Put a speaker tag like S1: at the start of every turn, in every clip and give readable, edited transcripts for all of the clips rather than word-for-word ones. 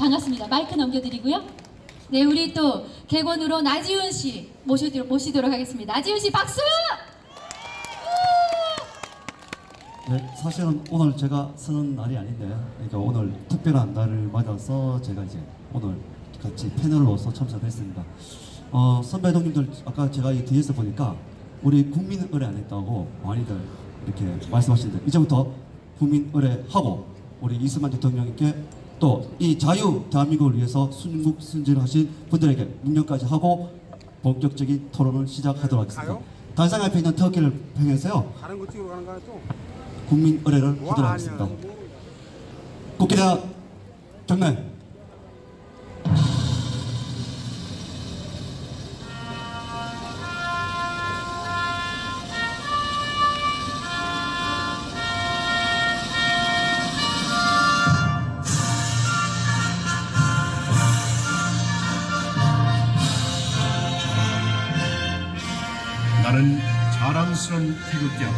S1: 반갑습니다. 마이크 넘겨드리고요. 네, 우리 또 객원으로 나지훈 씨 모시도록 하겠습니다. 나지훈 씨 박수!
S2: 네, 사실은 오늘 제가 쓰는 날이 아닌데, 그러니까 오늘 특별한 날을 맞아서 제가 이제 오늘 같이 패널로서 참석했습니다. 선배동님들 아까 제가 이 뒤에서 보니까 우리 국민 의례 안 했다고 많이들 이렇게 말씀하시는데, 이제부터 국민 의례하고 우리 이승만 대통령님께 또 이 자유 대한민국을 위해서 순직순진하신 분들에게 묵념까지 하고 본격적인 토론을 시작하도록 하겠습니다. 단상 앞에 있는 터키를 평해서요,
S3: 다른 거 찍으러 가는 거야 또?
S2: 국민 의례를 하도록 하겠습니다. 국기대학 경례.
S4: 나는 자랑스러운 태극기야.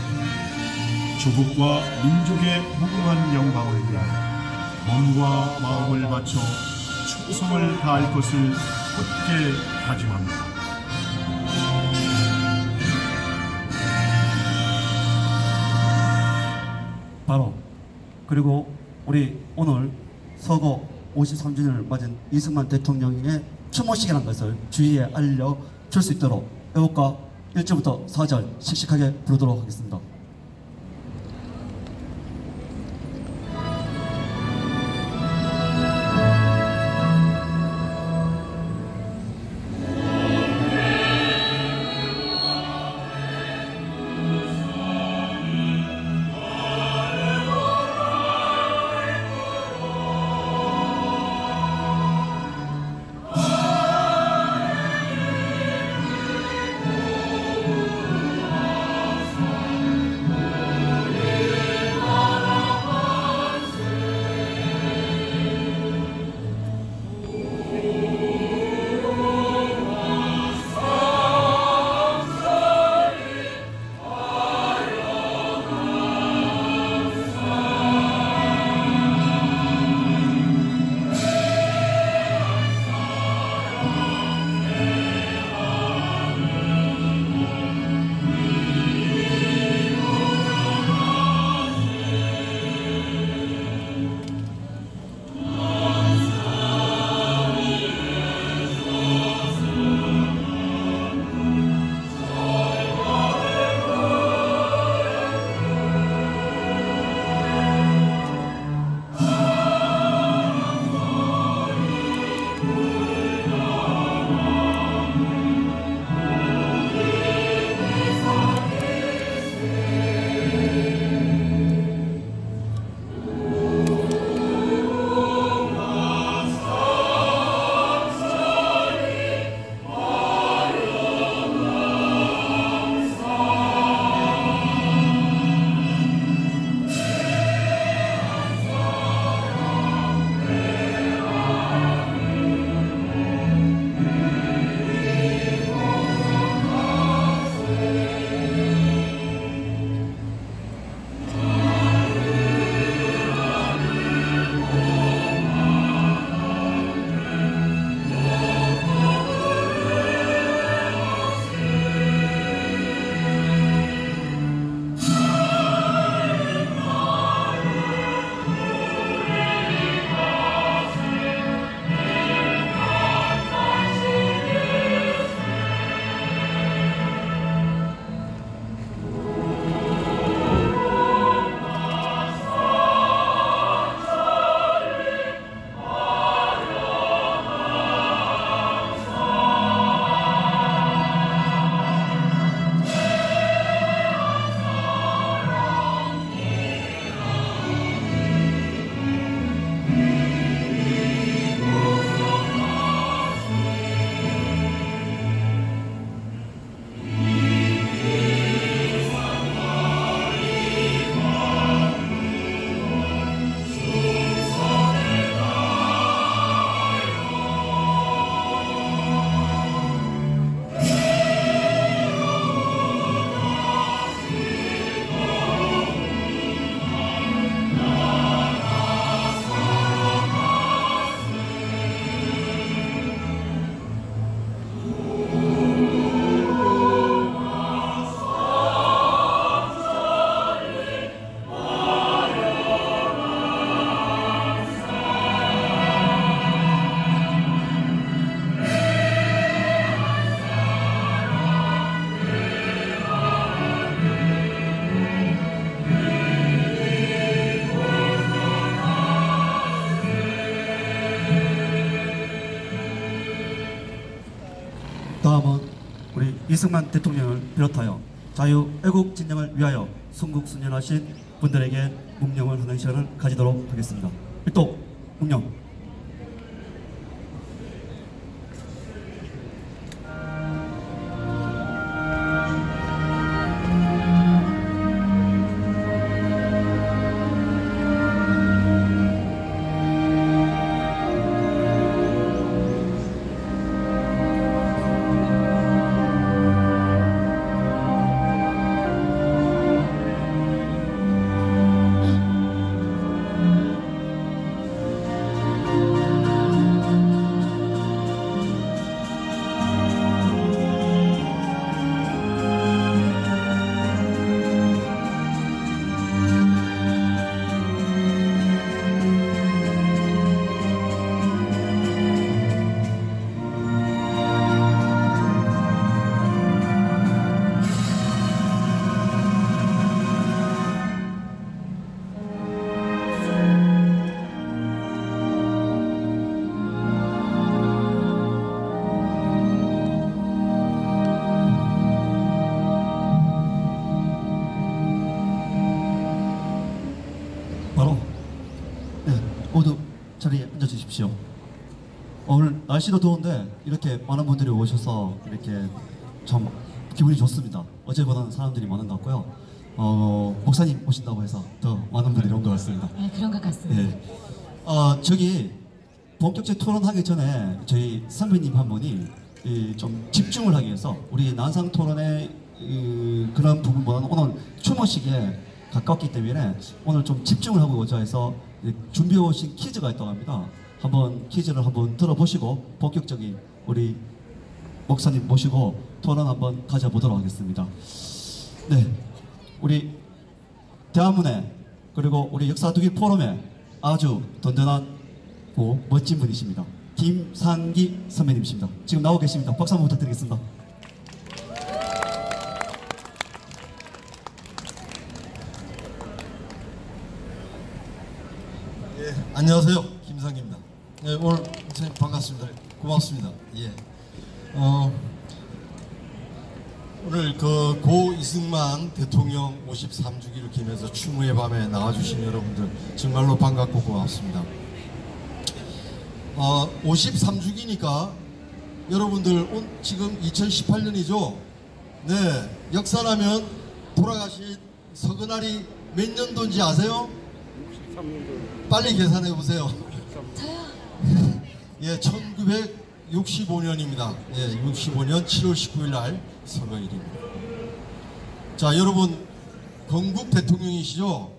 S4: 조국과 민족의 무궁한 영광을 위하여 몸과 마음을 바쳐 충성을 다할 것을 굳게 다짐합니다.
S2: 바로 그리고 우리 오늘 서거 53주년을 맞은 이승만 대통령의 추모식이라는 것을 주위에 알려줄 수 있도록 애국가 1절부터 4절 씩씩하게 부르도록 하겠습니다. 다음은 우리 이승만 대통령을 비롯하여 자유 애국 진영을 위하여 순국순연하신 분들에게 묵념을 하는 시간을 가지도록 하겠습니다. 일독 묵념. 바로 모두 자리에 앉아주십시오. 오늘 날씨도 더운데 이렇게 많은 분들이 오셔서 이렇게 참 기분이 좋습니다. 어제보다는 사람들이 많은 것 같고요. 목사님 오신다고 해서 더 많은 분들이 온 것 같습니다.
S1: 네, 그런 것 같습니다.
S2: 저기 본격적 토론하기 전에 저희 선배님 한 분이 좀 집중을 하기 위해서 우리 난상 토론의 그런 부분보다는 오늘 추모식에 가깝기 때문에 오늘 좀 집중을 하고자 해서 준비해 오신 퀴즈가 있다고 합니다. 한번 퀴즈를 한번 들어보시고 본격적인 우리 목사님 모시고 토론 한번 가져보도록 하겠습니다. 네, 우리 대한문회 그리고 우리 역사두기 포럼에 아주 든든하고 멋진 분이십니다. 김상기 선배님이십니다. 지금 나오고 계십니다. 박수 한번 부탁드리겠습니다.
S3: 안녕하세요, 김상기입니다. 오늘 선생님 반갑습니다. 고맙습니다. 오늘 그 고 이승만 대통령 53주기를 기념해서 추모의 밤에 나와주신 여러분들 정말로 반갑고 고맙습니다. 53주기니까 여러분들 지금 2018년이죠. 네, 역사라면 돌아가신 서그날이 몇 년도인지 아세요? 63년도. 빨리 계산해 보세요.
S1: 저요?
S3: 예, 1965년입니다. 예, 65년 7월 19일 날 서거일입니다. 자, 여러분 건국 대통령이시죠?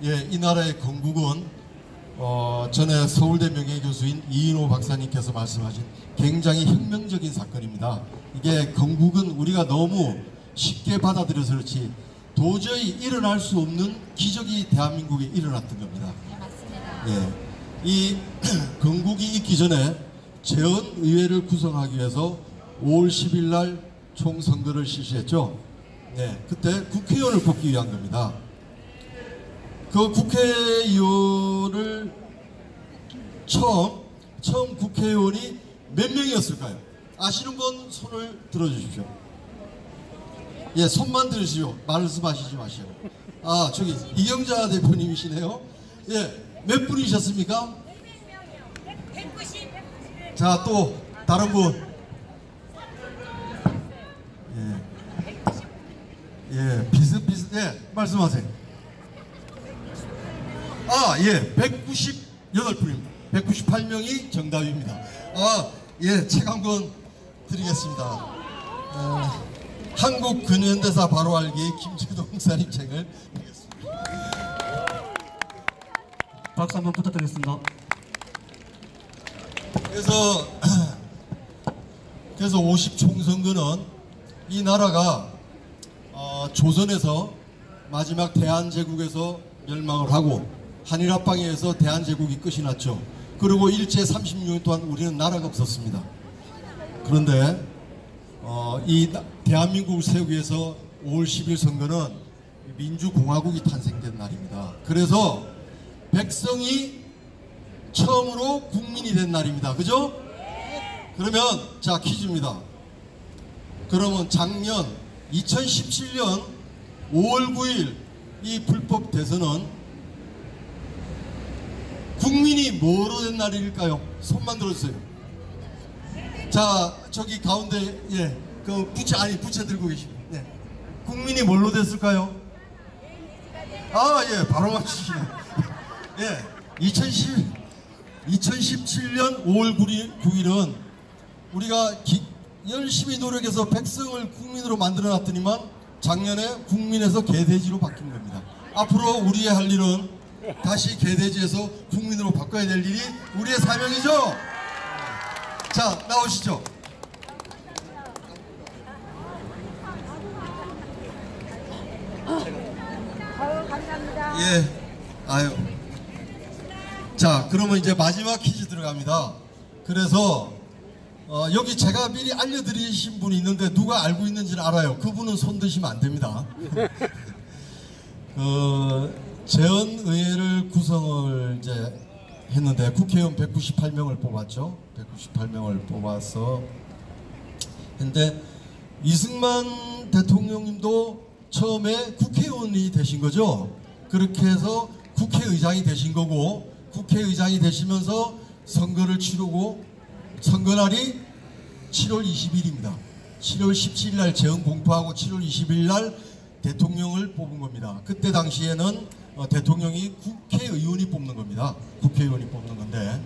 S3: 예, 이 나라의 건국은 전에 서울대 명예교수인 이인호 박사님께서 말씀하신 굉장히 혁명적인 사건입니다. 이게 건국은 우리가 너무 쉽게 받아들여서 그렇지 도저히 일어날 수 없는 기적이 대한민국에 일어났던 겁니다.
S1: 네, 맞습니다.
S3: 예, 이 건국이 있기 전에 재헌의회를 구성하기 위해서 5월 10일 날 총선거를 실시했죠. 네, 그때 국회의원을 뽑기 위한 겁니다. 그 국회의원을 처음 국회의원이 몇 명이었을까요? 아시는 분 손을 들어주십시오. 예, 손만 들으시오. 말씀하시지 마시오. 아, 저기 이경자 대표님이시네요. 예, 몇 분이셨습니까?
S5: 190.
S3: 자, 또 다른 분. 예, 비슷비슷. 예, 말씀하세요. 아, 예, 198분입니다. 198명이 정답입니다. 아, 예, 책 한 권 드리겠습니다. 한국 근현대사 바로 알기 김재동 목사님 책을 드리겠습니다.
S2: 박수 한번 부탁드리겠습니다.
S3: 그래서 50 총선거는 이 나라가 조선에서 마지막 대한제국에서 멸망을 하고 한일합방에 의해서 대한제국이 끝이 났죠. 그리고 일제 36년 동안 우리는 나라가 없었습니다. 그런데 이 대한민국을 세우기 위해서 5월 10일 선거는 민주공화국이 탄생된 날입니다. 그래서 백성이 처음으로 국민이 된 날입니다. 그죠? 그러면 자 퀴즈입니다. 그러면 작년 2017년 5월 9일 이 불법 대선은 국민이 뭐로 된 날일까요? 손만 들어주세요. 자 저기 가운데 그 부채 들고 계십니다. 네. 국민이 뭘로 됐을까요? 바로 맞추시네. 2017년 5월 9일은 우리가 열심히 노력해서 백성을 국민으로 만들어 놨더니만 작년에 국민에서 개돼지로 바뀐 겁니다. 앞으로 우리의 할 일은 다시 개돼지에서 국민으로 바꿔야 될 일이 우리의 사명이죠. 자 나오시죠.
S5: 감사합니다.
S3: 자 그러면 이제 마지막 퀴즈 들어갑니다. 그래서 여기 제가 미리 알려드리신 분이 있는데 누가 알고 있는지는 알아요. 그분은 손 드시면 안 됩니다. 재헌의회를 구성을 이제 했는데 국회의원 198명을 뽑았죠. 198명을 뽑아서 근데 이승만 대통령님도 처음에 국회의원이 되신 거죠. 그렇게 해서 국회의장이 되신 거고 국회의장이 되시면서 선거를 치르고 선거날이 7월 20일입니다. 7월 17일 날 재헌 공포하고 7월 20일 날 대통령을 뽑은 겁니다. 그때 당시에는 대통령이 국회의원이 뽑는 겁니다. 국회의원이 뽑는 건데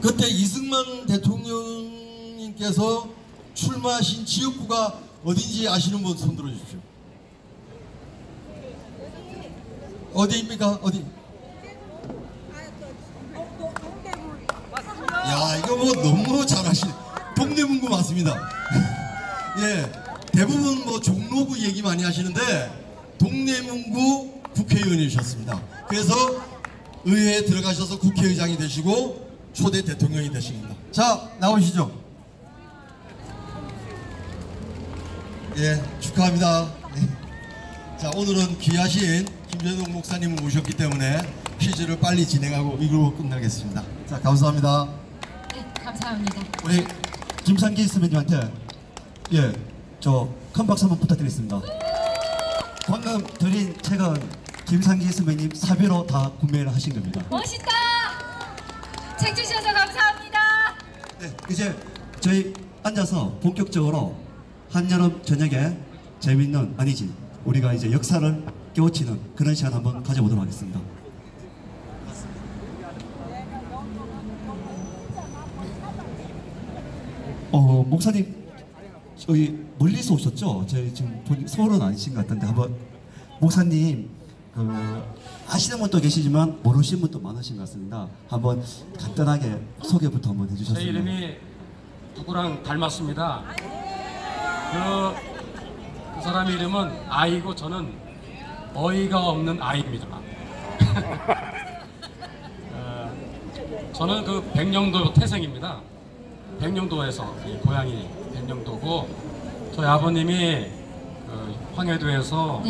S3: 그때 이승만 대통령님께서 출마하신 지역구가 어딘지 아시는 분 손 들어주십시오. 어디입니까? 어디? 야 이거 뭐 너무 잘하시네. 동대문구 맞습니다. 대부분 뭐 종로구 얘기 많이 하시는데 동대문구 국회의원이셨습니다. 그래서 의회에 들어가셔서 국회의장이 되시고 초대 대통령이 되십니다. 자 나오시죠. 축하합니다. 자 오늘은 귀하신 김재동 목사님을 모셨기 때문에 퀴즈를 빨리 진행하고 이걸로 끝나겠습니다. 자 감사합니다.
S1: 네, 감사합니다.
S2: 우리 김상기 선배님한테 저 큰 박수 한번 부탁드리겠습니다. 방금 드린 책은 김상기 선배님 사비로 다 구매를 하신 겁니다.
S1: 멋있다. 책 주셔서 감사합니다.
S2: 이제 저희 앉아서 본격적으로 한여름 저녁에 재밌는 우리가 이제 역사를 깨우치는 그런 시간 한번 가져보도록 하겠습니다. 목사님 저희 멀리서 오셨죠? 저희 지금 서울은 아니신 것 같은데 한번 목사님 아시는 분도 계시지만 모르시는 분도 많으신 것 같습니다. 한번 간단하게 소개부터 한번
S6: 제
S2: 해주셨으면.
S6: 이름이 누구랑 닮았습니다. 그 사람 이름은 아이고 저는 어이가 없는 아이입니다. 저는 그 백령도 태생입니다. 백령도에서 고향이 백령도고 저희 아버님이 황해도에서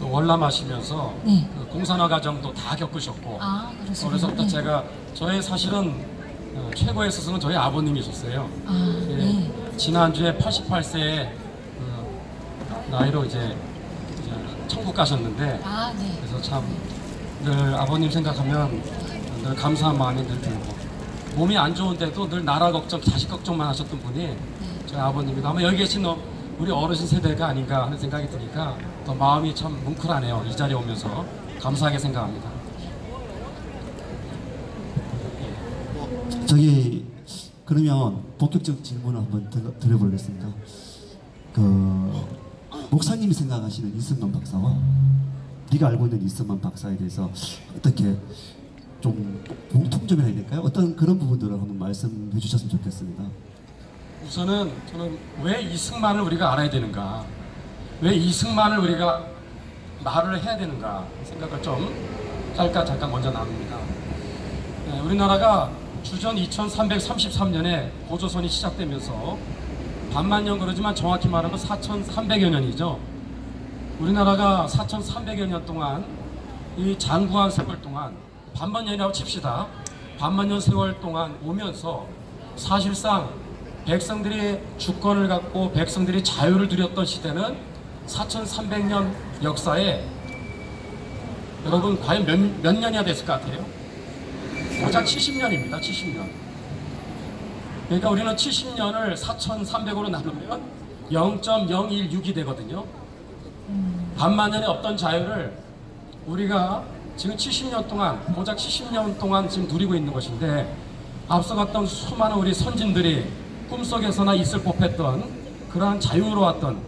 S6: 또 월남하시면서 그 공산화 과정도 다 겪으셨고 그래서부터 제가 저의 사실은 최고에 있어서는 저희 아버님이셨어요. 지난주에 88세의 나이로 이제 천국 가셨는데 그래서 참 늘 아버님 생각하면 늘 감사한 마음이 늘 들고 몸이 안 좋은데도 늘 나라 걱정, 자식 걱정만 하셨던 분이 저희 아버님이고 아마 여기 계신 우리 어르신 세대가 아닌가 하는 생각이 드니까 더 마음이 참 뭉클하네요. 이 자리에 오면서 감사하게 생각합니다.
S2: 저기 그러면 본격적 질문을 한번 드려보겠습니다. 목사님이 생각하시는 이승만 박사와 네가 알고 있는 이승만 박사에 대해서 어떻게 좀 공통점이라 해야 될까요? 어떤 그런 부분들을 한번 말씀해 주셨으면 좋겠습니다.
S6: 우선은 저는 왜 이승만을 우리가 알아야 되는가, 왜 이승만을 우리가 말을 해야 되는가 생각을 좀 잠깐 먼저 나눕니다. 우리나라가 주전 2333년에 고조선이 시작되면서 반만년 그러지만 정확히 말하면 4300여 년이죠. 우리나라가 4300여 년 동안 이 장구한 세월 동안 반만년이라고 칩시다. 반만년 세월 동안 오면서 사실상 백성들이 주권을 갖고 백성들이 자유를 누렸던 시대는 4300년 역사에 여러분 과연 몇 년이나 됐을 것 같아요? 고작 70년입니다. 70년. 그러니까 우리는 70년을 4300으로 나누면 0.016이 되거든요. 반만년에 없던 자유를 우리가 지금 70년 동안, 고작 70년 동안 지금 누리고 있는 것인데, 앞서갔던 수많은 우리 선진들이 꿈속에서나 있을 법했던 그러한 자유로웠던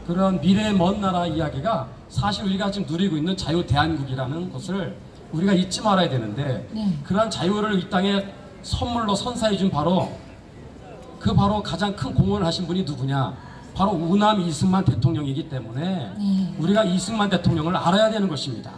S6: 그런 미래의 먼 나라 이야기가 사실 우리가 지금 누리고 있는 자유 대한국이라는 것을 우리가 잊지 말아야 되는데, 그러한 자유를 이 땅에 선물로 선사해 준 바로 가장 큰 공헌을 하신 분이 누구냐? 바로 우남 이승만 대통령이기 때문에 우리가 이승만 대통령을 알아야 되는 것입니다.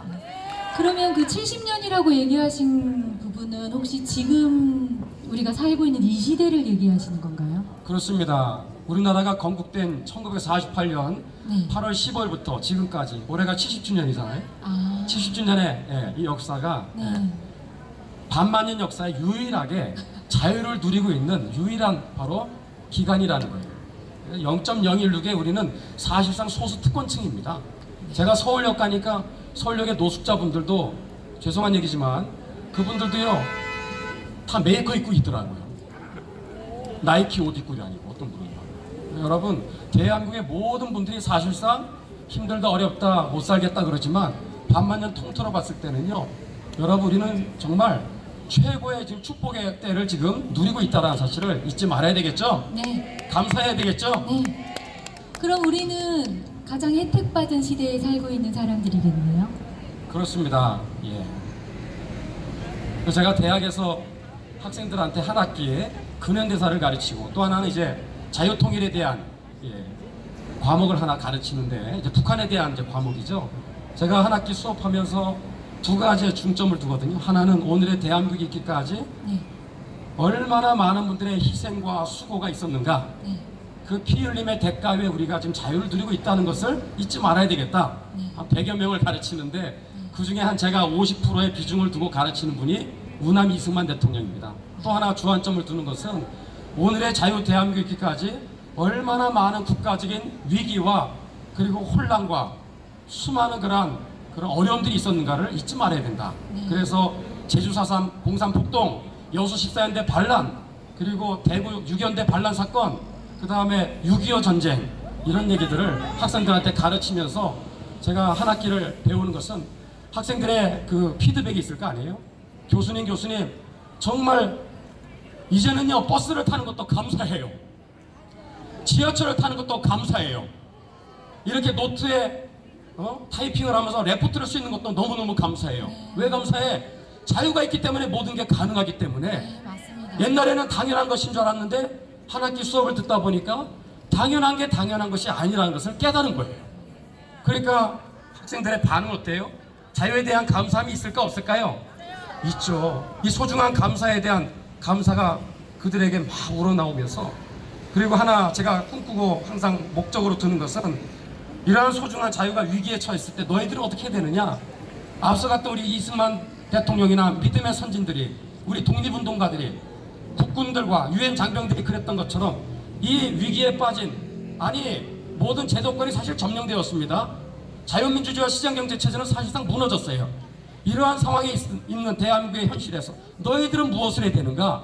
S1: 그러면 그 70년이라고 얘기하신 부분은 혹시 지금 우리가 살고 있는 이 시대를 얘기하시는 건가요?
S6: 그렇습니다. 우리나라가 건국된 1948년 8월 15일부터 지금까지 올해가 70주년이잖아요. 70주년의 이 역사가 반만년 역사에 유일하게 자유를 누리고 있는 유일한 바로 기간이라는 거예요. 0.016에 우리는 사실상 소수 특권층입니다. 제가 서울역 가니까 서울역의 노숙자분들도 죄송한 얘기지만 그분들도요 다 메이커 입고 있더라고요. 나이키 옷 입고 아니고 어떤 분은. 여러분, 대한민국의 모든 분들이 사실상 힘들다 어렵다 못 살겠다 그러지만 반만년 통틀어 봤을 때는요, 여러분 우리는 정말 최고의 지금 축복의 때를 지금 누리고 있다는 사실을 잊지 말아야 되겠죠? 네. 감사해야 되겠죠?
S1: 네. 그럼 우리는 가장 혜택받은 시대에 살고 있는 사람들이겠네요?
S6: 그렇습니다. 예. 제가 대학에서 학생들한테 한 학기에 근현대사를 가르치고 또 하나는 이제 자유통일에 대한 과목을 하나 가르치는데, 이제 북한에 대한 이제 과목이죠. 제가 한 학기 수업하면서 두 가지의 중점을 두거든요. 하나는 오늘의 대한민국이 있기까지 얼마나 많은 분들의 희생과 수고가 있었는가, 그 피 흘림의 대가 위에 우리가 지금 자유를 누리고 있다는 것을 잊지 말아야 되겠다. 한 100여 명을 가르치는데 그 중에 한 제가 50%의 비중을 두고 가르치는 분이 우남 이승만 대통령입니다. 또 하나 주안점을 두는 것은 오늘의 자유 대한민국이 있기까지 얼마나 많은 국가적인 위기와 그리고 혼란과 수많은 그런 어려움들이 있었는가를 잊지 말아야 된다. 그래서 제주 4.3 공산 폭동, 여수 14연대 반란, 그리고 대구 6.25 반란 사건, 그 다음에 6.25 전쟁, 이런 얘기들을 학생들한테 가르치면서 제가 한 학기를 배우는 것은 학생들의 그 피드백이 있을 거 아니에요? 교수님 정말 이제는요 버스를 타는 것도 감사해요. 지하철을 타는 것도 감사해요. 이렇게 노트에 타이핑을 하면서 레포트를 쓰는 것도 너무너무 감사해요. 왜 감사해? 자유가 있기 때문에 모든 게 가능하기 때문에.
S1: 맞습니다.
S6: 옛날에는 당연한 것인 줄 알았는데 한 학기 수업을 듣다 보니까 당연한 게 당연한 것이 아니라는 것을 깨달은 거예요. 그러니까 학생들의 반응 어때요? 자유에 대한 감사함이 있을까 없을까요? 있죠. 이 소중한 감사에 대한 감사가 그들에게 막 우러나오면서, 그리고 하나 제가 꿈꾸고 항상 목적으로 두는 것은 이러한 소중한 자유가 위기에 처했을 때 너희들은 어떻게 해야 되느냐. 앞서 갔던 우리 이승만 대통령이나 믿음의 선진들이, 우리 독립운동가들이, 국군들과 유엔 장병들이 그랬던 것처럼 이 위기에 빠진, 모든 제도권이 사실 점령되었습니다. 자유민주주의와 시장경제체제는 사실상 무너졌어요. 이러한 상황에 있는 대한민국의 현실에서 너희들은 무엇을 해야 되는가?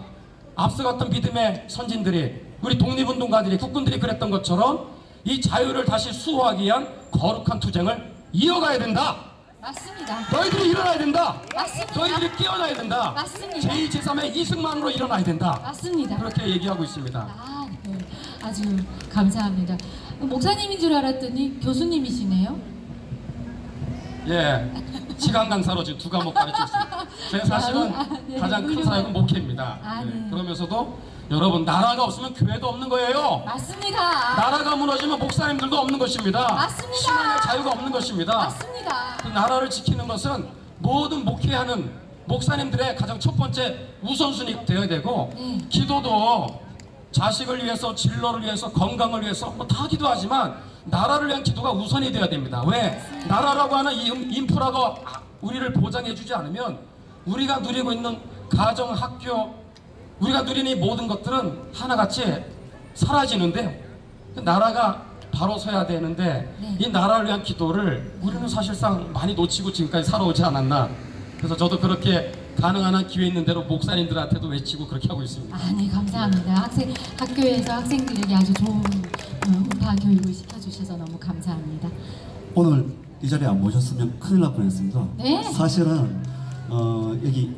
S6: 앞서 갔던 믿음의 선진들이, 우리 독립운동가들이, 국군들이 그랬던 것처럼 이 자유를 다시 수호하기 위한 거룩한 투쟁을 이어가야 된다.
S1: 맞습니다.
S6: 너희들이 일어나야 된다.
S1: 맞습니다.
S6: 너희들이 깨어나야 된다.
S1: 맞습니다.
S6: 제2, 제3의 이승만으로 일어나야 된다.
S1: 맞습니다.
S6: 그렇게 얘기하고 있습니다.
S1: 네. 아주 감사합니다. 목사님인 줄 알았더니 교수님이시네요.
S6: 예, 시간 강사로 지금 2과목 가르치고 있습니다. 제 사실은 가장 큰 사역은 목회입니다. 그러면서도 여러분, 나라가 없으면 교회도 없는 거예요.
S1: 맞습니다.
S6: 나라가 무너지면 목사님들도 없는 것입니다.
S1: 맞습니다.
S6: 신앙의 자유가 없는 것입니다.
S1: 맞습니다.
S6: 그 나라를 지키는 것은 모든 목회하는 목사님들의 가장 첫 번째 우선순위가 되어야 되고, 기도도 자식을 위해서, 진로를 위해서, 건강을 위해서 다 기도하지만 나라를 위한 기도가 우선이 되어야 됩니다. 왜? 나라라고 하는 이 인프라가 우리를 보장해 주지 않으면 우리가 누리고 있는 가정, 학교, 우리가 누리는 이 모든 것들은 하나같이 사라지는데요. 그 나라가 바로 서야 되는데
S1: 네.
S6: 이 나라를 위한 기도를 우리는 사실상 많이 놓치고 지금까지 살아오지 않았나. 그래서 저도 그렇게 가능한 한 기회 있는 대로 목사님들한테도 외치고 그렇게 하고 있습니다.
S1: 아, 네, 감사합니다. 학교에서 학생들에게 아주 좋은 음파 교육을 시켜주셔서 너무 감사합니다.
S2: 오늘 이 자리에 안 모셨으면 큰일 날 뻔했습니다.
S1: 네.
S2: 사실은 여기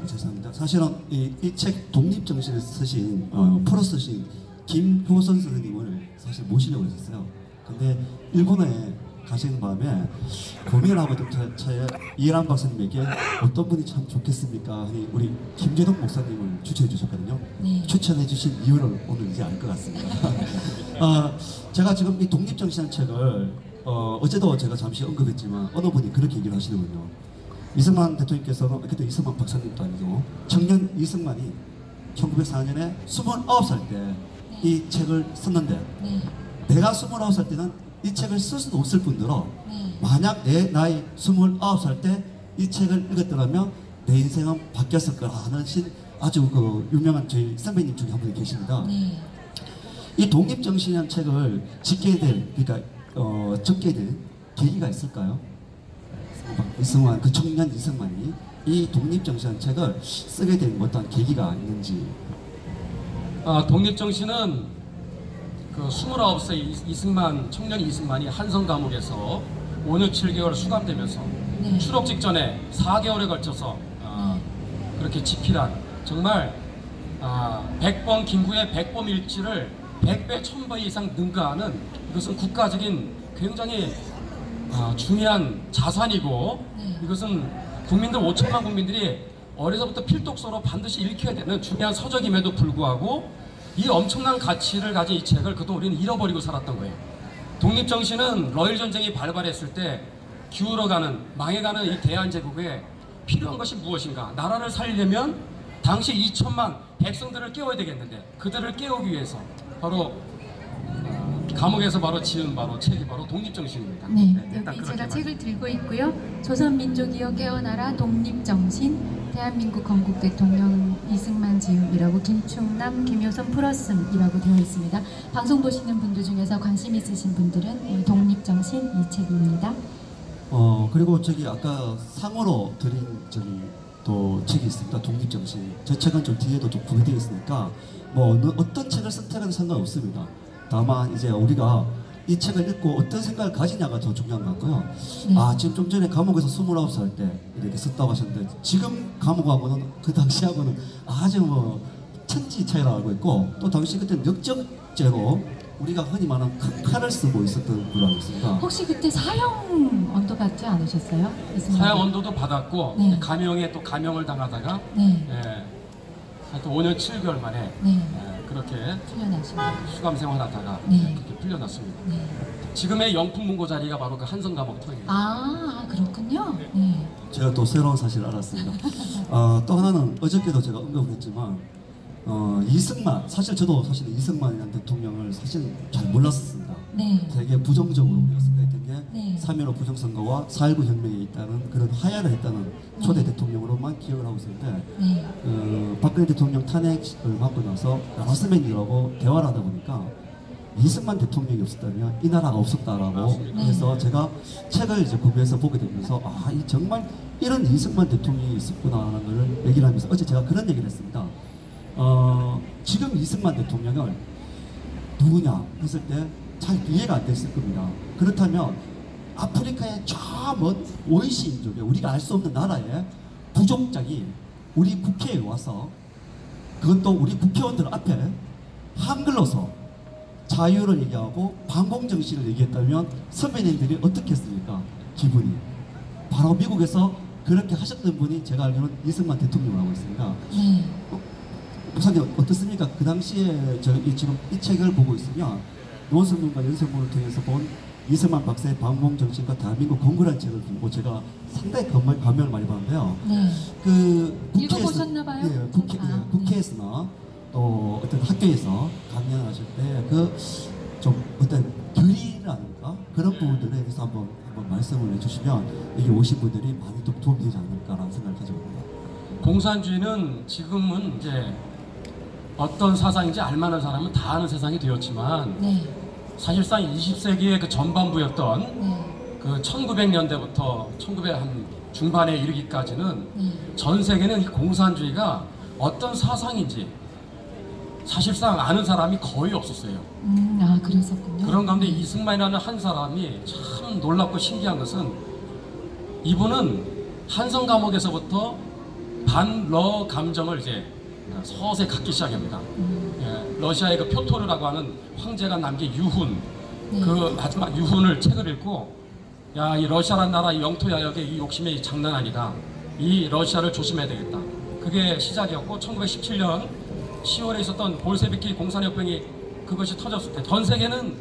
S2: 죄송합니다. 사실은 이 책 독립정신을 쓰신 프로 쓰신 김효선 선생님을 사실 모시려고 했었어요. 근데 일본에 가시는 밤에 고민하고 있던 차에 이해란 박사님에게 어떤 분이 참 좋겠습니까? 하니 우리 김재동 목사님을 추천해 주셨거든요.
S1: 네.
S2: 추천해 주신 이유를 오늘 이제 알 것 같습니다. 제가 지금 이 독립정신이라는 책을 어제도 제가 잠시 언급했지만 어느 분이 그렇게 얘기를 하시는군요. 이승만 대통령께서는 그때 이승만 박사님도 아니고 청년 이승만이 1904년에 29살 때 이 책을 썼는데
S1: 네.
S2: 내가 29살 때는 이 책을 쓸 수도 없을 뿐더러
S1: 네.
S2: 만약 내 나이 29살 때 이 책을 읽었더라면 내 인생은 바뀌었을 거라 하는 아주 그 유명한 저희 선배님 중에 한 분이 계십니다.
S1: 네.
S2: 이 독립정신이라는 책을 짓게 될, 그러니까 적게 된 계기가 있을까요? 이승만, 그 청년 이승만이 이 독립정신이라는 책을 쓰게 된 어떤 계기가 있는지.
S6: 독립정신은 그 29세 이승만, 청년 이승만이 한성 감옥에서 5년 7개월 수감되면서
S1: 네.
S6: 추록 직전에 4개월에 걸쳐서 그렇게 집필한 정말 100번 김구의 100번 일지를 100배, 1000배 이상 능가하는 이것은 국가적인 굉장히 중요한 자산이고
S1: 네.
S6: 이것은 국민들 5천만 국민들이 어려서부터 필독서로 반드시 읽혀야 되는 중요한 서적임에도 불구하고 이 엄청난 가치를 가진 이 책을 그동안 우리는 잃어버리고 살았던 거예요. 독립정신은 러일전쟁이 발발했을 때 기울어가는, 망해가는 이 대한제국에 필요한 것이 무엇인가? 나라를 살리려면 당시 2천만 백성들을 깨워야 되겠는데 그들을 깨우기 위해서 바로 감옥에서 바로 지은 책이 바로 독립정신입니다.
S1: 네,
S6: 일단
S1: 여기
S6: 그렇게
S1: 제가
S6: 말씀.
S1: 책을 들고 있고요. 조선민족이여 깨어나라 독립정신 대한민국 건국 대통령 이승만 지음이라고 김충남, 김효선 플러스이라고 되어 있습니다. 방송 보시는 분들 중에서 관심 있으신 분들은 독립정신 이 책입니다.
S2: 그리고 저기 아까 상으로 드린 또 책이 있습니다. 독립정신. 제 책은 좀 뒤에도 좀 구비되어 있으니까 뭐 어떤 책을 선택하는 상관없습니다. 다만 이제 우리가 이 책을 읽고 어떤 생각을 가지냐가 더 중요한 것 같고요.
S1: 네.
S2: 지금 좀 전에 감옥에서 29살 때 이렇게 썼다고 하셨는데 지금 감옥하고는 그 당시하고는 아주 뭐 천지 차이라고 알고 있고 또 당시 그때는 역적죄로 우리가 흔히 말하는 큰 칼을 쓰고 있었던 걸로 알고 있습니다.
S1: 혹시 그때 사형 언도 받지 않으셨어요? 이승만?
S6: 사형 언도도 받았고
S1: 네.
S6: 감형에 또 감형을 당하다가
S1: 네.
S6: 또 5년 7개월 만에
S1: 네.
S6: 그렇게
S1: 풀려나십니다.
S6: 수감 생활하다가
S1: 네.
S6: 그렇게 풀려났습니다.
S1: 네.
S6: 지금의 영풍문고 자리가 바로 그 한성 감옥터입니다.
S1: 그렇군요. 네.
S2: 제가 또 새로운 사실을 알았습니다. 또 하나는 어저께도 제가 언급을 했지만 이승만, 사실 저도 사실 이승만이라는 대통령을 사실 잘 몰랐었습니다.
S1: 네.
S2: 되게 부정적으로 우리가 생각했던 게
S1: 네.
S2: 3.15 부정선거와 4.19 혁명에 있다는 그런 하야를 했다는 초대 대통령으로만 기억을 하고 있었는데
S1: 네.
S2: 박근혜 대통령 탄핵을 받고 나서 여러 선배님들하고 대화를 하다 보니까 이승만 대통령이 없었다면 이 나라가 없었다라고
S6: 맞습니다.
S2: 해서 제가 책을 이제 구비해서 보게 되면서 이 정말 이런 이승만 대통령이 있었구나라는 걸 얘기를 하면서 어제 제가 그런 얘기를 했습니다. 지금 이승만 대통령을 누구냐 했을 때 잘 이해가 안 됐을 겁니다. 그렇다면 아프리카의 저 먼 오이시 인족에 우리가 알 수 없는 나라의 부족장이 우리 국회에 와서 그것도 우리 국회의원들 앞에 한글로서 자유를 얘기하고 반공정신을 얘기했다면 선배님들이 어떻게 했습니까? 기분이. 바로 미국에서 그렇게 하셨던 분이 제가 알기로는 이승만 대통령이라고 있습니다.
S1: 네.
S2: 목사님 어떻습니까? 그 당시에 지금 이 책을 보고 있으면 노선문과 연설문을 통해서 본 이승만 박사의 반공정신과 대한민국 건국이라는 책을 보고 제가 상당히 감명을 많이 받는데요.
S1: 네.
S2: 그
S1: 읽어보셨나봐요?
S2: 예, 국회에서나 또 어떤 학교에서 강연을 하실 때 그 좀 어떤 결의라든가 그런 부분들에 대해서 한번 말씀을 해주시면 여기 오신 분들이 많이 좀 도움이 되지 않을까라는 생각을 가지고 있습니다.
S6: 공산주의는 지금은 이제 어떤 사상인지 알만한 사람은 다 아는 세상이 되었지만
S1: 네.
S6: 사실상 20세기의 그 전반부였던
S1: 네.
S6: 그 1900년대부터 1900 한 중반에 이르기까지는
S1: 네.
S6: 전 세계는 이 공산주의가 어떤 사상인지 사실상 아는 사람이 거의 없었어요.
S1: 아, 그랬었군요.
S6: 그런 가운데 이승만이라는 한 사람이 참 놀랍고 신기한 것은 이분은 한성 감옥에서부터 반러 감정을 이제 서서히 갖기 시작합니다. 예, 러시아의 그 표토르라고 하는 황제가 남긴 유훈,
S1: 네.
S6: 그 마지막 유훈을 책을 읽고, 야, 이 러시아란 나라 이 영토 야역의 이 욕심이 장난 아니다. 이 러시아를 조심해야 되겠다. 그게 시작이었고 1917년 10월에 있었던 볼셰비키 공산혁명이 그것이 터졌을 때 전 세계는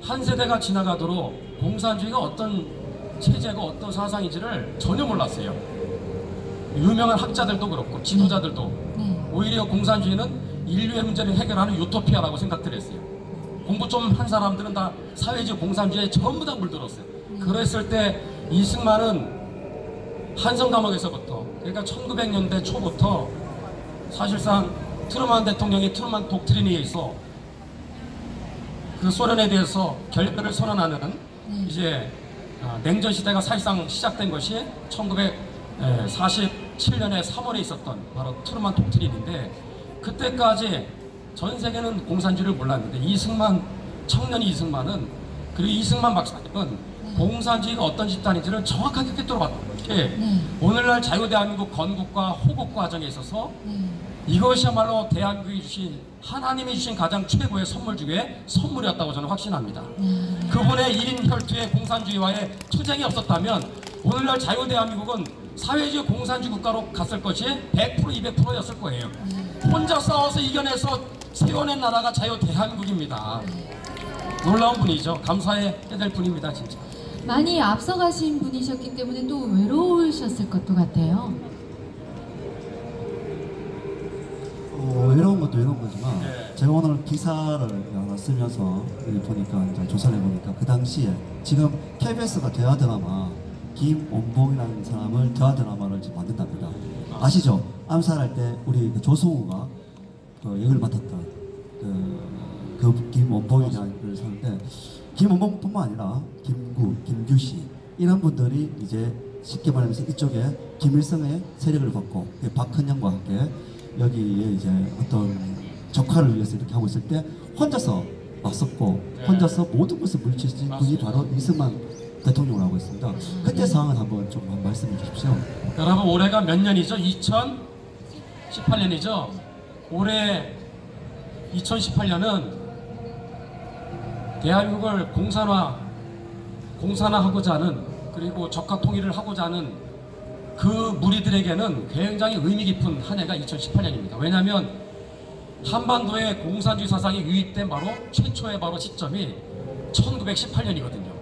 S6: 한 세대가 지나가도록 공산주의가 어떤 체제고 어떤 사상인지를 전혀 몰랐어요. 유명한 학자들도 그렇고 지도자들도
S1: 네.
S6: 오히려 공산주의는 인류의 문제를 해결하는 유토피아라고 생각들 했어요. 공부 좀 한 사람들은 다 사회주의 공산주의에 전부 다 물들었어요. 그랬을 때 이승만은 한성 감옥에서부터, 그러니까 1900년대 초부터 사실상 트루만 대통령이 트루만 독트린에 의해서 그 소련에 대해서 결별을 선언하는 이제 냉전 시대가 사실상 시작된 것이 1947년에 3월에 있었던 바로 트루만 독트린인데, 그때까지 전 세계는 공산주의를 몰랐는데 청년 이승만은, 그리고 이승만 박사님은 공산주의가 어떤 집단인지를 정확하게 꿰뚫어봤던 것이 오늘날 자유대한민국 건국과 호국 과정에 있어서 이것이야말로 대한민국이 주신, 하나님이 주신 가장 최고의 선물 중에 선물이었다고 저는 확신합니다. 그분의 1인 혈투의 공산주의와의 투쟁이 없었다면 오늘날 자유대한민국은 사회주의 공산주의 국가로 갔을 것이 100% 200%였을 거예요. 혼자 싸워서 이겨내서 세워낸 나라가 자유대한민국입니다. 놀라운 분이죠. 감사해야 될 분입니다, 진짜.
S1: 많이 앞서가신 분이셨기 때문에 또 외로우셨을 것도 같아요.
S2: 외로운 것도 외로운 거지만
S6: 네.
S2: 제가 오늘 기사를 하나 쓰면서 여기 보니까 이제 조사를 해보니까 그 당시에 지금 KBS가 대화 드라마 김원봉이라는 사람을 대화 드라마를 지금 만든답니다. 아시죠? 암살할 때 우리 그 조승우가 그 역을 맡았던 그 김원봉이라는 걸 사는데, 김원봉뿐만 아니라 김구, 김규씨 이런 분들이 이제 쉽게 말하면서 이쪽에 김일성의 세력을 받고 박헌영과 함께 여기에 이제 어떤 적화를 위해서 이렇게 하고 있을 때 혼자서 맞섰고 혼자서 모든 것을 물리치신 분이 바로 이승만 대통령을 하고 있습니다. 그때 상황을 한번 좀 말씀해 주십시오.
S6: 여러분, 올해가 몇 년이죠? 2018년이죠? 올해 2018년은 대한민국을 공산화하고자 하는, 그리고 적화 통일을 하고자 하는 그 무리들에게는 굉장히 의미 깊은 한 해가 2018년입니다. 왜냐하면 한반도에 공산주의 사상이 유입된 바로 최초의 바로 시점이 1918년이거든요.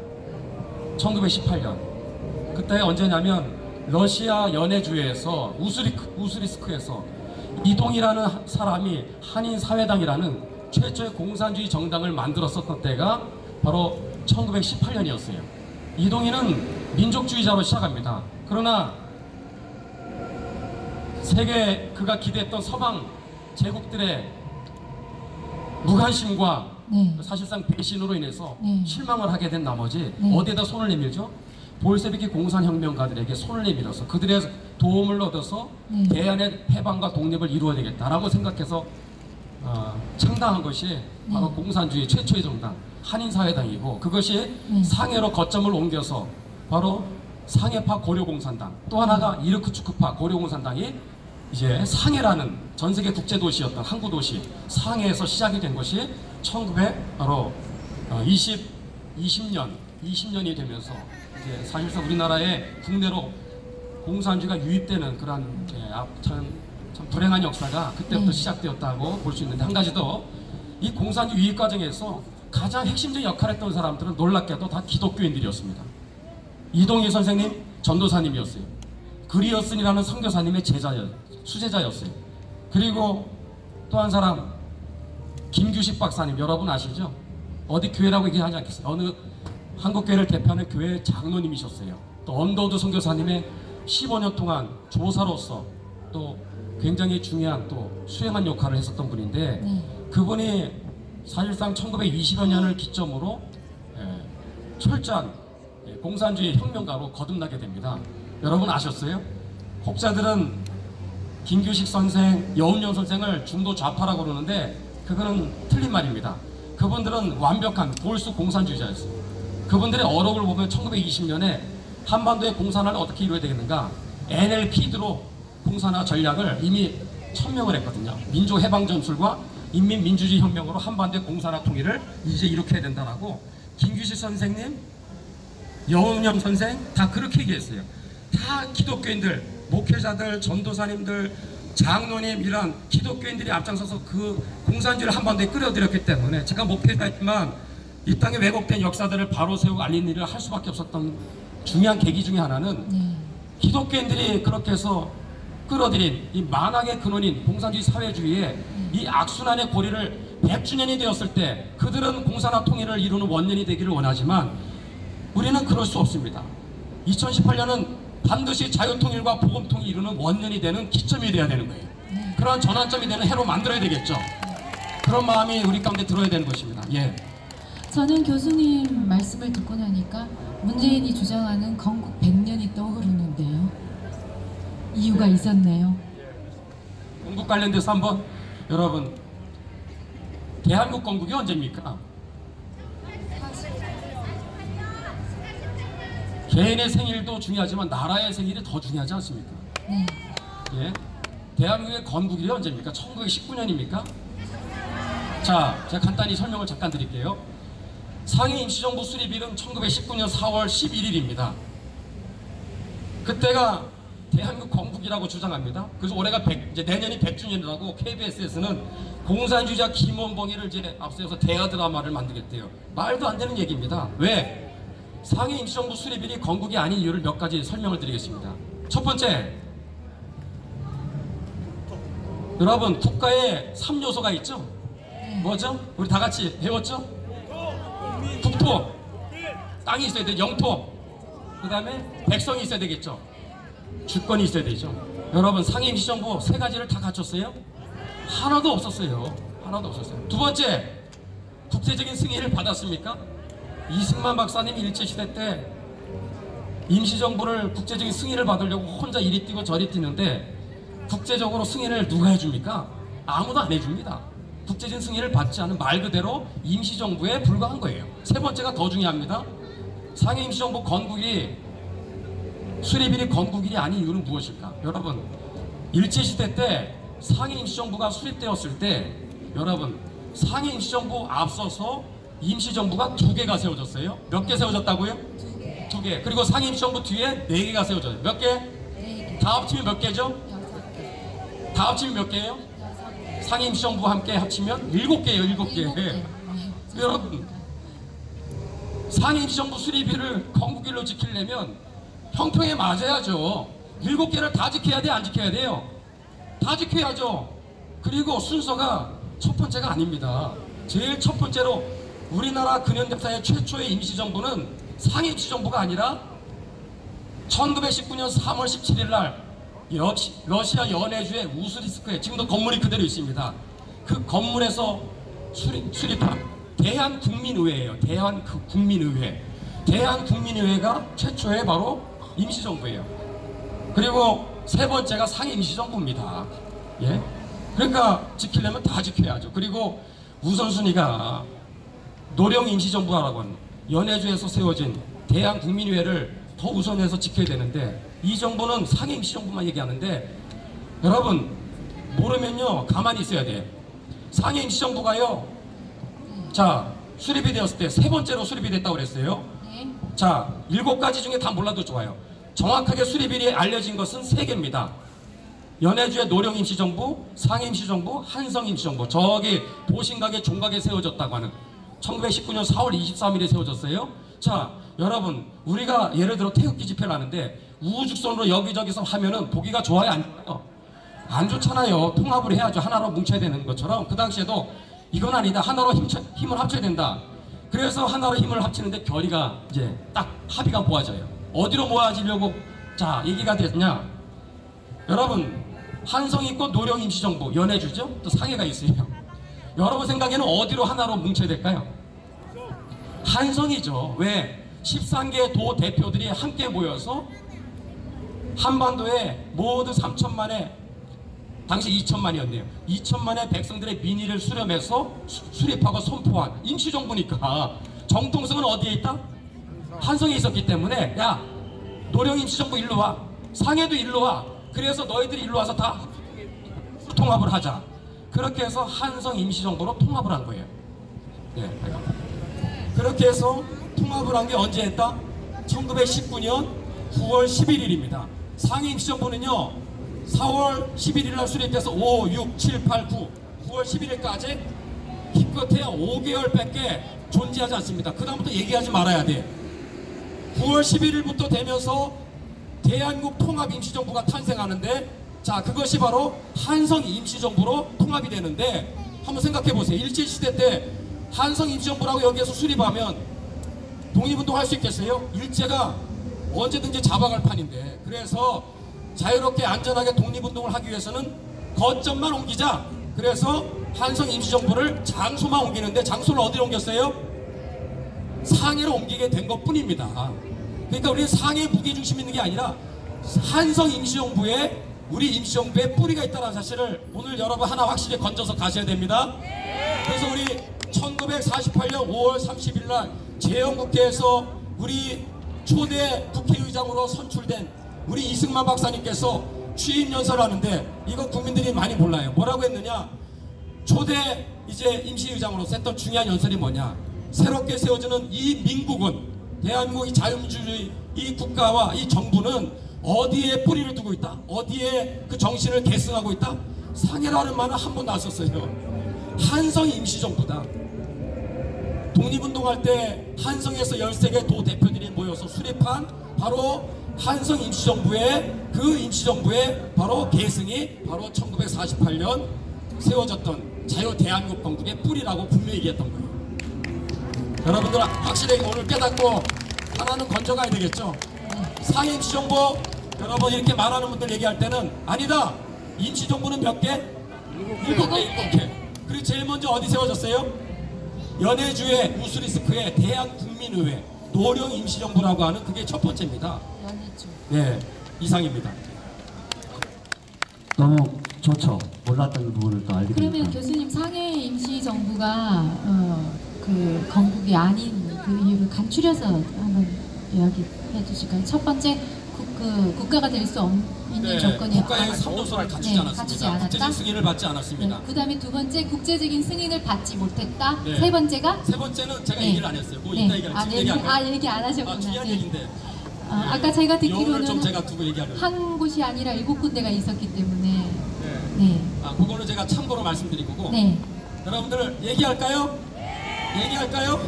S6: 1918년. 그때 언제냐면 러시아 연해주에서 우스리스크에서 이동이라는 사람이 한인사회당이라는 최초의 공산주의 정당을 만들었었던 때가 바로 1918년이었어요. 이동희는 민족주의자로 시작합니다. 그러나 그가 기대했던 서방 제국들의 무관심과 사실상 배신으로 인해서 실망을 하게 된 나머지 어디에다 손을 내밀죠? 볼셰비키 공산혁명가들에게 손을 내밀어서 그들의 도움을 얻어서 대한의 해방과 독립을 이루어야 되겠다라고 생각해서 창당한 것이 바로 공산주의 최초의 정당 한인사회당이고, 그것이 상해로 거점을 옮겨서 바로 상해파 고려공산당, 또 하나가 이르크츠크파 고려공산당이 이제 상해라는 전세계 국제도시였던 항구도시 상해에서 시작이 된 것이 20년이 되면서 이제 사실상 우리나라의 국내로 공산주의가 유입되는 그러한 참 불행한 역사가 그때부터 시작되었다고 볼 수 있는데, 한 가지 더, 이 공산주의 유입 과정에서 가장 핵심적인 역할을 했던 사람들은 놀랍게도 다 기독교인들이었습니다. 이동희 선생님 전도사님이었어요. 그리어슨이라는 선교사님의 수제자였어요. 그리고 또 한 사람 김규식 박사님, 여러분 아시죠? 어디 교회라고 얘기하지 않겠어요. 어느 한국교회를 대표하는 교회 장로님이셨어요. 또 언더우드 선교사님의 15년 동안 조사로서 또 굉장히 중요한 또 수행한 역할을 했었던 분인데
S1: 네.
S6: 그분이 사실상 1920여 년을 기점으로 철저한 공산주의 혁명가로 거듭나게 됩니다. 여러분 아셨어요? 혹자들은 김규식 선생, 여운형 선생을 중도 좌파라고 그러는데 그거는 틀린 말입니다. 그분들은 완벽한 골수 공산주의자였어요. 그분들의 어록을 보면 1920년에 한반도의 공산화를 어떻게 이루어야 되겠는가, NLP드로 공산화 전략을 이미 천명을 했거든요. 민족해방전술과 인민민주주의 혁명으로 한반도의 공산화 통일을 이제 이렇게 해야 된다라고 김규식 선생님, 여운형 선생 다 그렇게 얘기했어요. 다 기독교인들, 목회자들, 전도사님들, 장로님 이런 기독교인들이 앞장서서 그 공산주의를 한반도에 끌어들였기 때문에 제가 목회자지만 이 땅에 왜곡된 역사들을 바로 세우고 알리는 일을 할 수밖에 없었던 중요한 계기 중에 하나는 기독교인들이 그렇게 해서 끌어들인 이 만악의 근원인 공산주의 사회주의의 이 악순환의 고리를 100주년이 되었을 때 그들은 공산화 통일을 이루는 원년이 되기를 원하지만 우리는 그럴 수 없습니다. 2018년은 반드시 자유통일과 복음통일이 이루는 원년이 되는 기점이 돼야 되는 거예요. 그런 전환점이 되는 해로 만들어야 되겠죠. 그런 마음이 우리 가운데 들어야 되는 것입니다. 예.
S1: 저는 교수님 말씀을 듣고 나니까 문재인이 주장하는 건국 100년이 떠오르는데요. 이유가 있었네요.
S6: 건국 관련돼서 한번 여러분, 대한민국 건국이 언제입니까? 개인의 생일도 중요하지만 나라의 생일이 더 중요하지 않습니까?
S1: 네.
S6: 예. 대한민국의 건국일이 언제입니까? 1919년입니까? 자, 제가 간단히 설명을 잠깐 드릴게요. 상해 임시정부 수립일은 1919년 4월 11일입니다. 그때가 대한민국 건국이라고 주장합니다. 그래서 올해가 이제 내년이 100주년이라고 KBS에서는 공산주의자 김원봉이를 이제 앞세워서 대화 드라마를 만들겠대요. 말도 안 되는 얘기입니다. 왜? 상해 임시정부 수립일이 건국이 아닌 이유를 몇 가지 설명을 드리겠습니다. 첫 번째, 여러분 국가에 3요소가 있죠? 뭐죠? 우리 다 같이 배웠죠? 국토, 땅이 있어야 돼, 영토, 그 다음에 백성이 있어야 되겠죠? 주권이 있어야 되죠. 여러분 상해 임시정부 세 가지를 다 갖췄어요? 하나도 없었어요. 하나도 없었어요. 두 번째, 국제적인 승인을 받았습니까? 이승만 박사님이 일제시대 때 임시정부를 국제적인 승인을 받으려고 혼자 이리 뛰고 저리 뛰는데 국제적으로 승인을 누가 해줍니까? 아무도 안 해줍니다. 국제적인 승인을 받지 않은 말 그대로 임시정부에 불과한 거예요. 세 번째가 더 중요합니다. 상해 임시정부 건국이 수립일이 건국일이 아닌 이유는 무엇일까? 여러분, 일제시대 때 상해 임시정부가 수립되었을 때 여러분, 상해 임시정부 앞서서 임시정부가 2개가 세워졌어요. 몇 개 세워졌다고요? 2개. 그리고 상해 임시정부 뒤에 4개가 세워져요. 몇 개? 4개. 다 합치면 몇 개죠? 6개. 다 합치면 몇 개예요? 6개. 상해 임시정부와 함께 합치면 7개예요. 7개. 여러분, 상해 임시정부 수립일을 건국일로 지키려면 형평에 맞아야죠. 7개를 다 지켜야 돼, 안 지켜야 돼요? 다 지켜야죠. 그리고 순서가 첫 번째가 아닙니다. 제일 첫 번째로 우리나라 근현대사의 최초의 임시정부는 상해 임시정부가 아니라 1919년 3월 17일 날 러시아 연해주의 우스리스크에 지금도 건물이 그대로 있습니다. 그 건물에서 수립한 대한국민의회예요. 대한국민의회. 대한국민의회가 최초의 바로 임시정부예요. 그리고 세 번째가 상해 임시정부입니다. 예? 그러니까 지키려면 다 지켜야죠. 그리고 우선순위가 노령 임시정부라고 하는 연해주에서 세워진 대한국민의회를 더 우선해서 지켜야 되는데 이 정부는 상해 임시정부만 얘기하는데 여러분 모르면요 가만히 있어야 돼요. 상해 임시정부가요, 자 수립이 되었을 때 세 번째로 수립이 됐다고 그랬어요. 자 7가지 중에 다 몰라도 좋아요. 정확하게 수립일이 알려진 것은 3개입니다. 연해주의 노령 임시정부, 상해 임시정부, 한성 임시정부. 저기 보신각에 종각에 세워졌다고 하는 1919년 4월 23일에 세워졌어요. 자 여러분, 우리가 예를 들어 태극기 집회를 하는데 우후죽순으로 여기저기서 하면은 보기가 좋아요, 안 좋아요? 안 좋잖아요. 통합을 해야죠. 하나로 뭉쳐야 되는 것처럼 그 당시에도 이건 아니다, 하나로 힘을 합쳐야 된다. 그래서 하나로 힘을 합치는데 결의가 이제 딱 합의가 모아져요. 어디로 모아지려고 자 얘기가 됐냐? 여러분 한성이 있고 노령 임시정부, 연해주죠? 또 상해가 있어요. 여러분 생각에는 어디로 하나로 뭉쳐야 될까요? 한성이죠. 왜? 13개 도 대표들이 함께 모여서 한반도에 모두 3천만의, 당시 2천만이었네요. 2천만의 백성들의 민의를 수렴해서 수립하고 선포한 임시정부니까 정통성은 어디에 있다? 한성에 있었기 때문에 야, 노령 임시정부 일로 와, 상해도 일로 와, 그래서 너희들이 일로 와서 다 통합을 하자. 그렇게 해서 한성 임시정부로 통합을 한 거예요. 네, 그렇게 해서 통합을 한 게 언제 했다? 1919년 9월 11일입니다. 상해 임시정부는요 4월 11일 날 수립돼서 5, 6, 7, 8, 9, 9월 11일까지 기껏해야 5개월밖에 존재하지 않습니다. 그 다음부터 얘기하지 말아야 돼. 9월 11일부터 되면서 대한민국 통합 임시정부가 탄생하는데, 자, 그것이 바로 한성 임시정부로 통합이 되는데, 한번 생각해 보세요. 일제시대 때 한성 임시정부라고 여기에서 수립하면 독립운동 할 수 있겠어요? 일제가 언제든지 잡아갈 판인데, 그래서 자유롭게 안전하게 독립운동을 하기 위해서는 거점만 옮기자. 그래서 한성 임시정부를 장소만 옮기는데, 장소를 어디로 옮겼어요? 상해로 옮기게 된 것 뿐입니다. 그러니까 우리는 상해 무게중심 있는 게 아니라 한성 임시정부에, 우리 임시정부에 뿌리가 있다는 사실을 오늘 여러분 하나 확실히 건져서 가셔야 됩니다. 그래서 우리 1948년 5월 30일 날 재헌국회에서 우리 초대 국회의장으로 선출된 우리 이승만 박사님께서 취임 연설을 하는데, 이거 국민들이 많이 몰라요. 뭐라고 했느냐? 초대 이제 임시의장으로서 했던 중요한 연설이 뭐냐? 새롭게 세워지는 이 민국은, 대한민국 이 자유민주주의 이 국가와 이 정부는 어디에 뿌리를 두고 있다? 어디에 그 정신을 계승하고 있다? 상해라는 말은 한 번 나왔었어요. 한성 임시정부다. 독립운동할 때 한성에서 13개 도 대표들이 모여서 수립한 바로 한성 임시정부의, 그 임시정부의 바로 계승이 바로 1948년 세워졌던 자유 대한민국 건국의 뿌리라고 분명히 얘기했던 거예요. 여러분들 확실히 오늘 깨닫고 하나는 건져가야 되겠죠. 상해 임시정부, 여러분 이렇게 말하는 분들 얘기할 때는 아니다, 임시정부는 몇 개? 7개. 그리고 제일 먼저 어디 세워졌어요? 연해주의 우스리스크의 대한국민의회 노령 임시정부라고 하는, 그게 첫 번째입니다.
S1: 연해주.
S6: 네, 이상입니다.
S2: 너무 좋죠. 몰랐던 부분을 또 알게 되니까.
S1: 그러면 교수님, 상해 임시정부가 그 건국이 아닌 그 이유를 간추려서 한번 이야기해 주실까요? 첫 번째, 국가가 될 수 있는 조건이
S6: 국가의 선도소를 갖추지 않았습니다. 국제적 승인을 받지 않았습니다.
S1: 그 다음에 두 번째, 국제적인 승인을 받지 못했다.
S6: 네.
S1: 세 번째가?
S6: 세 번째는 제가 얘기를 안 했어요. 뭐 이따 얘기할게요.
S1: 얘기 안 하셨구나.
S6: 중요한 얘기인데.
S1: 아까 제가 듣기로는
S6: 좀 제가 두고 얘기하려고.
S1: 한 곳이 아니라 7군데가 있었기 때문에.
S6: 네.
S1: 네.
S6: 그거는 제가 참고로 말씀드린 거고.
S1: 네.
S6: 여러분들 얘기할까요? 얘기할까요?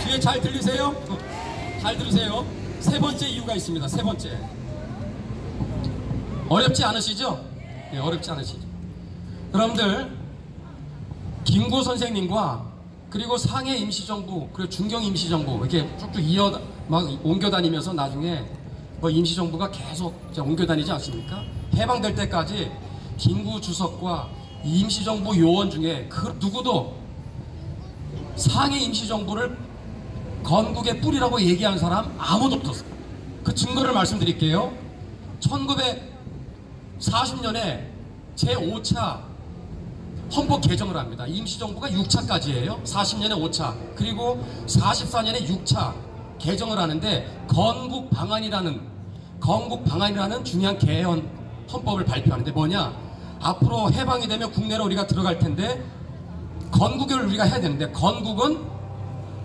S6: 뒤에 잘 들리세요? 잘 들으세요. 세 번째 이유가 있습니다. 세 번째. 어렵지 않으시죠? 네, 어렵지 않으시죠? 여러분들, 김구 선생님과 그리고 상해 임시정부, 그리고 중경 임시정부 이렇게 쭉쭉 막 옮겨 다니면서 나중에 뭐 임시정부가 계속 이제 옮겨 다니지 않습니까? 해방될 때까지 김구 주석과 임시정부 요원 중에 그 누구도 상해 임시정부를 건국의 뿌리라고 얘기한 사람 아무도 없었어요. 그 증거를 말씀드릴게요. 1940년에 제5차 헌법 개정을 합니다. 임시정부가 6차까지예요. 40년에 5차, 그리고 44년에 6차 개정을 하는데 건국방안이라는 중요한 개헌 헌법을 발표하는데 뭐냐? 앞으로 해방이 되면 국내로 우리가 들어갈 텐데 건국을 우리가 해야 되는데, 건국은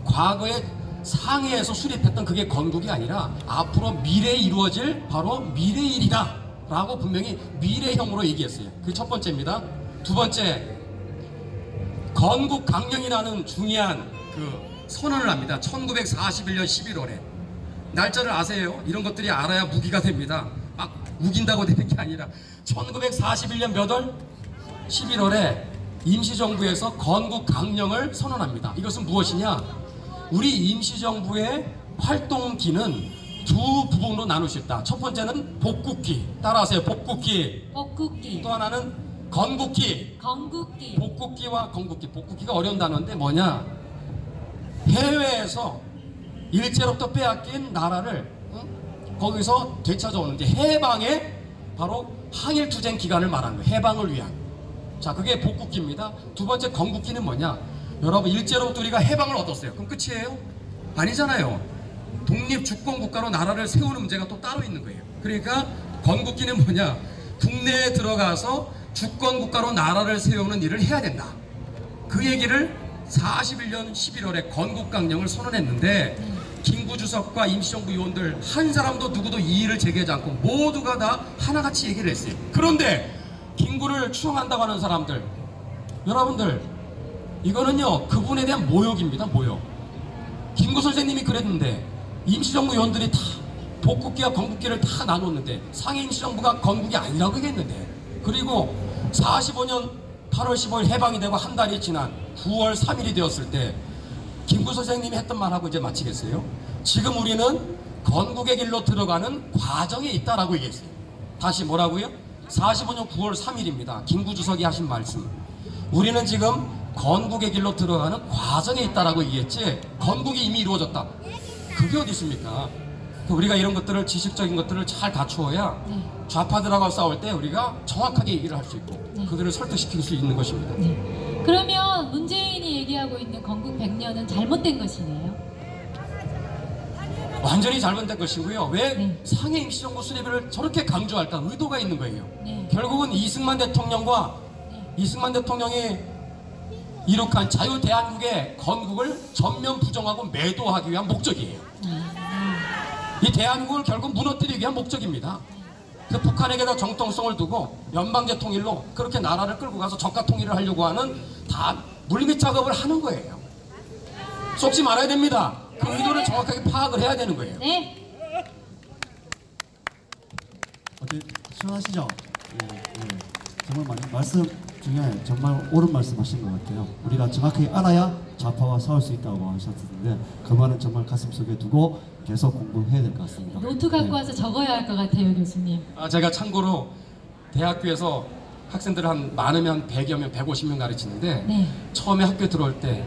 S6: 과거에 상해에서 수립했던 그게 건국이 아니라 앞으로 미래에 이루어질 바로 미래일이다 라고 분명히 미래형으로 얘기했어요. 그게 첫 번째입니다. 두 번째, 건국 강령이라는 중요한 그 선언을 합니다. 1941년 11월에. 날짜를 아세요? 이런 것들이 알아야 무기가 됩니다. 막 우긴다고 되는 게 아니라 1941년 몇 월? 11월에 임시정부에서 건국 강령을 선언합니다. 이것은 무엇이냐? 우리 임시정부의 활동기는 두 부분으로 나눌 수 있다. 첫 번째는 복국기. 따라하세요. 복국기.
S1: 복국기.
S6: 또 하나는 건국기.
S1: 건국기.
S6: 복국기와 건국기. 복국기가 어려운 단어인데 뭐냐? 해외에서 일제로부터 빼앗긴 나라를 거기서 되찾아오는 이제 해방의 바로 항일투쟁 기간을 말하는 거예요. 해방을 위한. 자, 그게 복국기입니다. 두 번째 건국기는 뭐냐? 여러분, 일제로부터 우리가 해방을 얻었어요. 그럼 끝이에요? 아니잖아요. 독립주권국가로 나라를 세우는 문제가 또 따로 있는 거예요. 그러니까 건국기는 뭐냐? 국내에 들어가서 주권국가로 나라를 세우는 일을 해야 된다. 그 얘기를 41년 11월에 건국강령을 선언했는데 김구주석과 임시정부 요원들 한 사람도 누구도 이의를 제기하지 않고 모두가 다 하나같이 얘기를 했어요. 그런데 김구를 추앙한다고 하는 사람들, 여러분들 이거는요 그분에 대한 모욕입니다. 모욕. 김구 선생님이 그랬는데 임시정부 요원들이 다 복국기와 건국기를 다 나눴는데 상해 임시정부가 건국이 아니라고 얘기했는데, 그리고 45년 8월 15일 해방이 되고 한 달이 지난 9월 3일이 되었을 때 김구 선생님이 했던 말하고 이제 마치겠어요. 지금 우리는 건국의 길로 들어가는 과정에 있다라고 얘기했어요. 다시 뭐라고요? 45년 9월 3일입니다. 김구 주석이 하신 말씀. 우리는 지금 건국의 길로 들어가는 과정에 있다라고 얘기했지 건국이 이미 이루어졌다. 그게 어디 있습니까? 우리가 이런 것들을, 지식적인 것들을 잘 갖추어야 좌파들하고 싸울 때 우리가 정확하게 얘기를 할 수 있고 그들을 설득시킬 수 있는 것입니다.
S1: 그러면 문재인이 얘기하고 있는 건국 100년은 잘못된 것이네요.
S6: 완전히 잘못된 것이고요. 왜 상해 임시정부 수립을 저렇게 강조할까? 의도가 있는 거예요. 결국은 이승만 대통령과 이승만 대통령이 이룩한 자유대한국의 건국을 전면 부정하고 매도하기 위한 목적이에요. 이 대한민국을 결국 무너뜨리기 위한 목적입니다. 그 북한에게다 정통성을 두고 연방제 통일로 그렇게 나라를 끌고 가서 적가 통일을 하려고 하는 다 물밑 작업을 하는 거예요. 속지 말아야 됩니다. 그 의도를 정확하게 파악을 해야 되는 거예요.
S1: 네.
S2: 어때 시원하시죠? 정말 많이 말씀 중에 정말 옳은 말씀하신 것 같아요. 우리가 정확하게 알아야 좌파와 싸울 수 있다고 하셨는데 그 말은 정말 가슴속에 두고 계속 공부해야 될 것 같습니다.
S1: 노트 갖고 와서 적어야 할 것 같아요, 교수님.
S6: 제가 참고로 대학교에서 학생들 한 많으면 100여 명, 150명 가르치는데 처음에 학교 들어올 때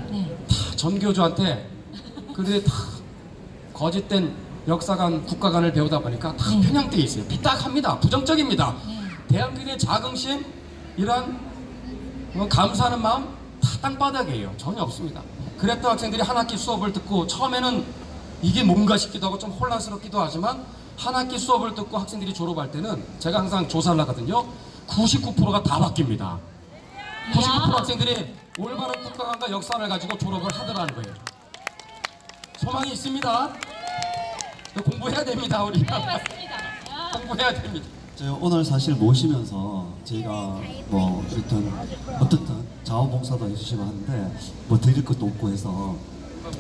S6: 다 전교조한테 그들이 다 거짓된 역사관, 국가관을 배우다 보니까 다 편향되어 있어요. 삐딱합니다. 부정적입니다. 대한민국의 자긍심, 이런 감사하는 마음 다 땅바닥이에요. 전혀 없습니다. 그랬던 학생들이 한 학기 수업을 듣고 처음에는 이게 뭔가 싶기도 하고 좀 혼란스럽기도 하지만 한 학기 수업을 듣고 학생들이 졸업할 때는 제가 항상 조사를 하거든요. 99%가 다 바뀝니다. 99% 학생들이 올바른 국가관과 역사를 가지고 졸업을 하더라는 거예요. 소망이 있습니다. 공부해야 됩니다. 우리가.
S1: 네, 맞습니다.
S6: 공부해야 됩니다.
S2: 제가 오늘 사실 모시면서 저희가 뭐 어떻든 자원봉사도 해주시고 하는데 뭐 드릴 것도 없고 해서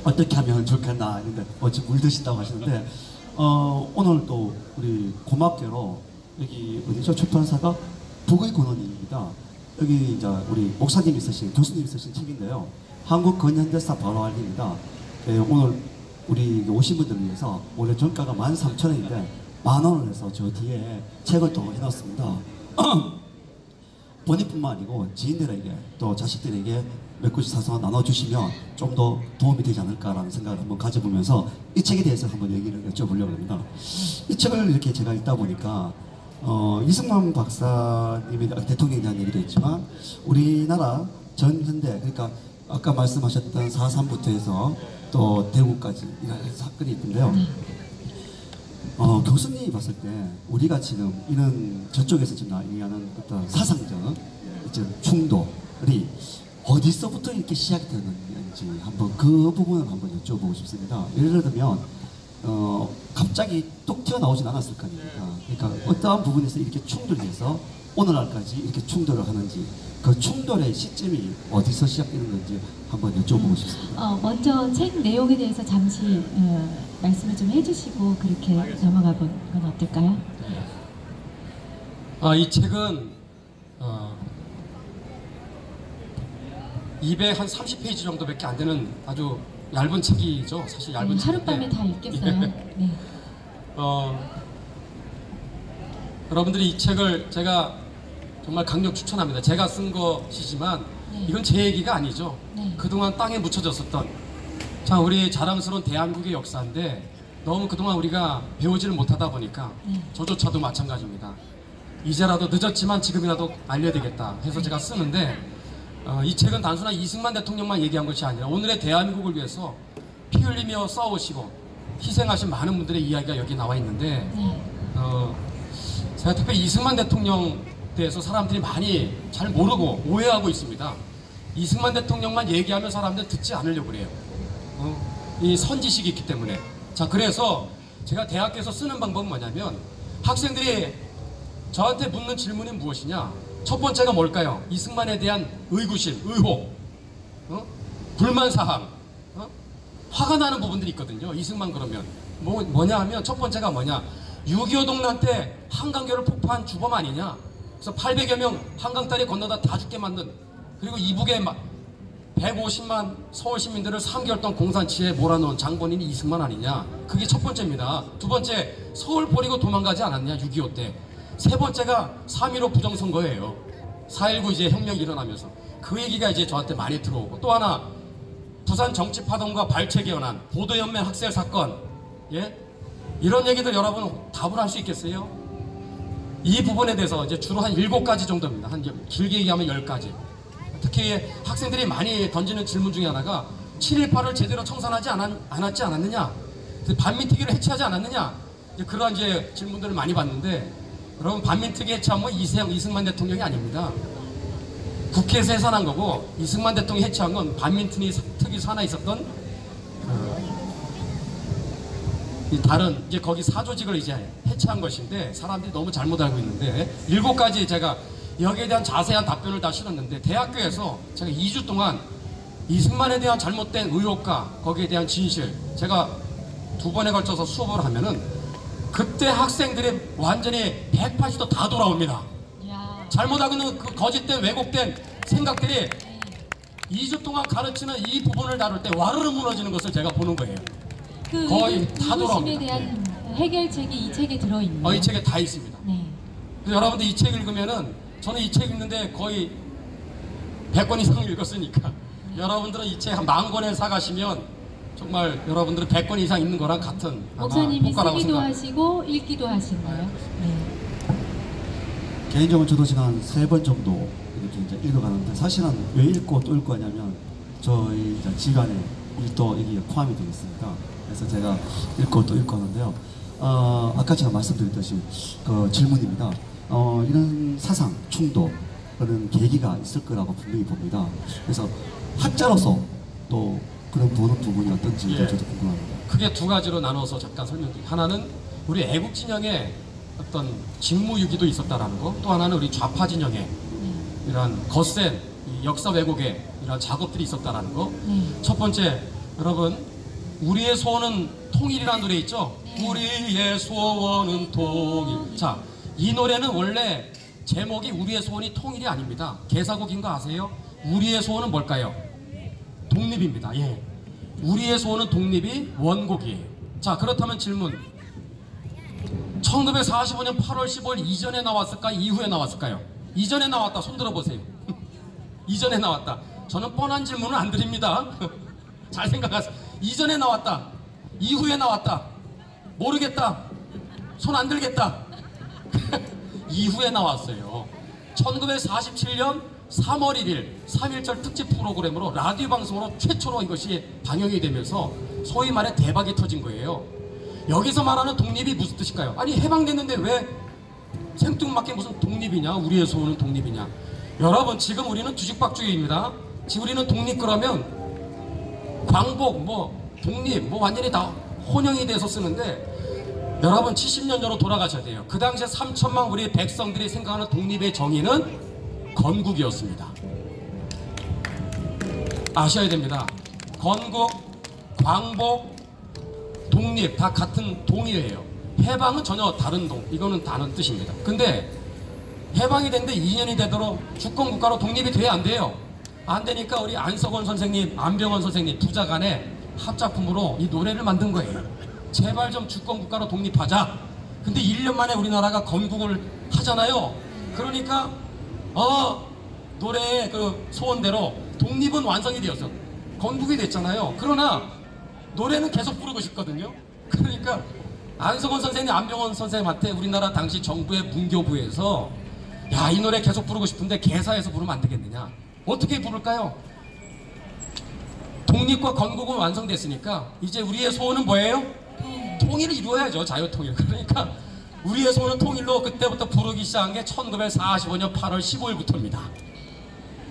S2: 어떻게 하면 좋겠나 했는데 어찌 물 드신다고 하시는데 오늘 또 우리 고맙게로 여기 어디죠? 출판사가 북의 근원입니다. 여기 이제 우리 목사님이 쓰신, 교수님이 쓰신 책인데요. 한국 근현대사 발화알기입니다. 오늘 우리 오신 분들을 위해서 원래 정가가 13,000원인데 10,000원을 해서 저 뒤에 책을 또 해놨습니다. 본인뿐만 아니고 지인들에게 또 자식들에게 몇 구씩 사서 나눠주시면 좀 더 도움이 되지 않을까라는 생각을 한번 가져보면서 이 책에 대해서 한번 얘기를 여쭤보려고 합니다. 이 책을 이렇게 제가 읽다 보니까 이승만 박사님이 대통령에 대한 얘기도 있지만 우리나라 전현대, 그러니까 아까 말씀하셨던 4.3부터 해서 또 대구까지 이런 사건이 있는데요. 교수님이 봤을 때 우리가 지금 이런 저쪽에서 지금 얘기하는 어떤 사상적 충돌이 어디서부터 이렇게 시작이 되는지 한번 그 부분을 한번 여쭤보고 싶습니다. 예를 들면 갑자기 뚝 튀어나오진 않았을 거 아닙니까? 그러니까 어떠한 부분에서 이렇게 충돌이 돼서 오늘날까지 이렇게 충돌을 하는지, 그 충돌의 시점이 어디서 시작되는 건지 한번 여쭤보고 싶습니다.
S1: 먼저 책 내용에 대해서 잠시 말씀을 좀 해주시고 그렇게 넘어가 보는 건 어떨까요?
S6: 이 책은 230페이지 정도밖에 안 되는 아주 얇은 책이죠. 사실 얇은 책인데
S1: 하룻밤에 다 읽겠어요. 네.
S6: 여러분들이 이 책을 제가 정말 강력 추천합니다. 제가 쓴 것이지만 이건 제 얘기가 아니죠. 그동안 땅에 묻혀졌었던 자 우리 자랑스러운 대한민국의 역사인데 너무 그동안 우리가 배우지를 못하다 보니까 저조차도 마찬가지입니다. 이제라도 늦었지만 지금이라도 알려야 되겠다 해서 제가 쓰는데 이 책은 단순한 이승만 대통령만 얘기한 것이 아니라 오늘의 대한민국을 위해서 피 흘리며 싸우시고 희생하신 많은 분들의 이야기가 여기 나와 있는데 제가 특별히 이승만 대통령 대해서 사람들이 많이 잘 모르고 오해하고 있습니다. 이승만 대통령만 얘기하면 사람들 듣지 않으려고 그래요. 이 선지식이 있기 때문에. 자, 그래서 제가 대학교에서 쓰는 방법은 뭐냐면 학생들이 저한테 묻는 질문이 무엇이냐? 첫 번째가 뭘까요? 이승만에 대한 의구심, 의혹, 불만사항, 화가 나는 부분들이 있거든요. 이승만 그러면 뭐냐 하면 첫 번째가 뭐냐? 6.25 동란 때 한강교를 폭파한 주범 아니냐? 그래서 800여 명 한강다리 건너다 다 죽게 만든 그리고 이북에 150만 서울 시민들을 3개월 동안 공산치에 몰아넣은 장본인이 이승만 아니냐? 그게 첫 번째입니다. 두 번째, 서울 버리고 도망가지 않았냐? 6.25 때. 세 번째가 3.15 부정선거예요. 4.19 이제 혁명이 일어나면서 그 얘기가 이제 저한테 많이 들어오고 또 하나 부산 정치파동과 발췌개헌안, 보도연맹 학살 사건, 예? 이런 얘기들 여러분 답을 할 수 있겠어요? 이 부분에 대해서 이제 주로 한 7가지 정도입니다. 한 길게 얘기하면 10가지. 특히 학생들이 많이 던지는 질문 중에 하나가 7.18을 제대로 청산하지 않았지 않았느냐? 반민특위를 해체하지 않았느냐? 그런 이제 질문들을 많이 받는데 여러분 반민특위 해체하면 이승만 대통령이 아닙니다. 국회에서 해산한 거고 이승만 대통령이 해체한 건 반민특위 산하에 있었던 다른 이제 거기 사조직을 이제 해체한 것인데 사람들이 너무 잘못 알고 있는데 7가지 제가 여기에 대한 자세한 답변을 다 실었는데 대학교에서 제가 2주 동안 이승만에 대한 잘못된 의혹과 거기에 대한 진실 제가 2번에 걸쳐서 수업을 하면은 그때 학생들이 완전히 180도 다 돌아옵니다. 잘못하고 있는 그 거짓된 왜곡된 생각들이 2주 동안 가르치는 이 부분을 다룰 때 와르르 무너지는 것을 제가 보는 거예요.
S1: 그
S6: 거의 다 돌아옵니다.
S1: 의구심에 대한 해결책이 이 책에 들어있네요.
S6: 이 책에 다 있습니다.
S1: 네.
S6: 그래서 여러분들 이 책 읽으면은 저는 이 책 읽는데 거의 100권 이상 읽었으니까 여러분들은 이 책 한 10,000권에 사가시면 정말 여러분들은 100권 이상 읽는 거랑 같은
S1: 목사님이
S6: 효과라고
S1: 쓰기도
S6: 생각.
S1: 하시고 읽기도 하시나요? 네.
S2: 개인적으로 저도 지금 한 3번 정도 이렇게 이제 읽어가는데 사실은 왜 읽고 또 읽고 하냐면 저희 이제 지간에 일도 여기에 포함이 되어 있으니까 그래서 제가 읽고 또 읽고 하는데요. 아까 제가 말씀드렸듯이 그 질문입니다. 이런 사상 충돌 그런 계기가 있을 거라고 분명히 봅니다. 그래서 학자로서 또 그런 보는 부분이 어떤지 저도 궁금합니다.
S6: 크게 2가지로 나눠서 잠깐 설명드릴게요. 하나는 우리 애국 진영에 어떤 직무유기도 있었다라는 거, 또 하나는 우리 좌파 진영에 이런 거센 역사 왜곡에 이런 작업들이 있었다라는 거. 첫 번째, 여러분 우리의 소원은 통일이라는 노래 있죠? 우리의 소원은 통일. 자, 이 노래는 원래 제목이 우리의 소원이 통일이 아닙니다. 개사곡인 거 아세요? 우리의 소원은 뭘까요? 독립입니다. 예. 우리의 소원은 독립이 원곡이에요. 자, 그렇다면 질문. 1945년 8월 15일 이전에 나왔을까? 이후에 나왔을까요? 이전에 나왔다. 손 들어보세요. 이전에 나왔다. 저는 뻔한 질문은 안 드립니다. 잘 생각하세요. 이전에 나왔다. 이후에 나왔다. 모르겠다. 손 안 들겠다. 이후에 나왔어요. 1947년 3월 1일 3.1절 특집 프로그램으로 라디오 방송으로 최초로 이것이 방영이 되면서 소위 말해 대박이 터진 거예요. 여기서 말하는 독립이 무슨 뜻일까요? 아니 해방됐는데 왜 생뚱맞게 무슨 독립이냐? 우리의 소원은 독립이냐? 여러분 지금 우리는 뒤죽박죽입니다. 지금 우리는 독립 그러면 광복 독립 완전히 다 혼용이 돼서 쓰는데 여러분 70년 전으로 돌아가셔야 돼요. 그 당시에 3천만 우리 백성들이 생각하는 독립의 정의는 건국이었습니다. 아셔야 됩니다. 건국, 광복, 독립 다 같은 동의어예요. 해방은 전혀 다른 이거는 다른 뜻입니다. 근데 해방이 됐는데 2년이 되도록 주권국가로 독립이 돼야 안 돼요. 안 되니까 우리 안석원 선생님, 안병원 선생님 부자 간에 합작품으로 이 노래를 만든 거예요. 제발 좀 주권 국가로 독립하자. 근데 1년 만에 우리나라가 건국을 하잖아요. 그러니까 노래의 그 소원대로 독립은 완성이 되었어. 건국이 됐잖아요. 그러나 노래는 계속 부르고 싶거든요. 그러니까 안성원 선생님, 안병원 선생님한테 우리나라 당시 정부의 문교부에서 야, 이 노래 계속 부르고 싶은데 개사해서 부르면 안 되겠느냐. 어떻게 부를까요? 독립과 건국은 완성됐으니까 이제 우리의 소원은 뭐예요? 통일을 이루어야죠. 자유통일. 그러니까 우리의 소원은 통일로 그때부터 부르기 시작한 게 1945년 8월 15일부터입니다.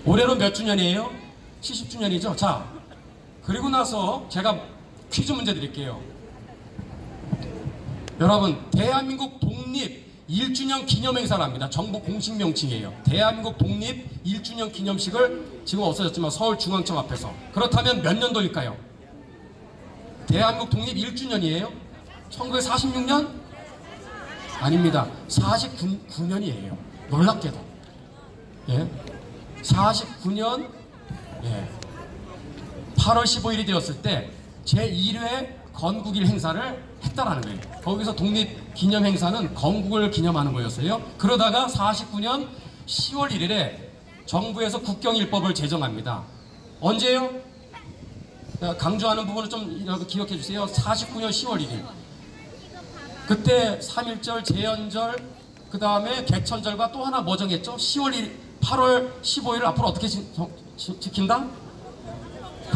S6: 올해로 몇 주년이에요? 70주년이죠. 자, 그리고 나서 제가 퀴즈 문제 드릴게요. 여러분, 대한민국 독립 1주년 기념행사를 합니다. 정부 공식 명칭이에요. 대한민국 독립 1주년 기념식을 지금 없어졌지만 서울중앙청 앞에서. 그렇다면 몇 년도일까요? 대한민국 독립 1주년이에요? 1946년? 아닙니다. 49년이에요. 놀랍게도. 예? 49년 8월 15일이 되었을 때 제1회 건국일 행사를 했다라는 거예요. 거기서 독립기념행사는 건국을 기념하는 거였어요. 그러다가 49년 10월 1일에 정부에서 국경일법을 제정합니다. 언제요? 강조하는 부분을 좀 기억해 주세요. 49년 10월 1일. 그때 3.1절, 제연절, 그 다음에 개천절과 또 하나 뭐 정했죠? 8월 15일 앞으로 어떻게 지킨다?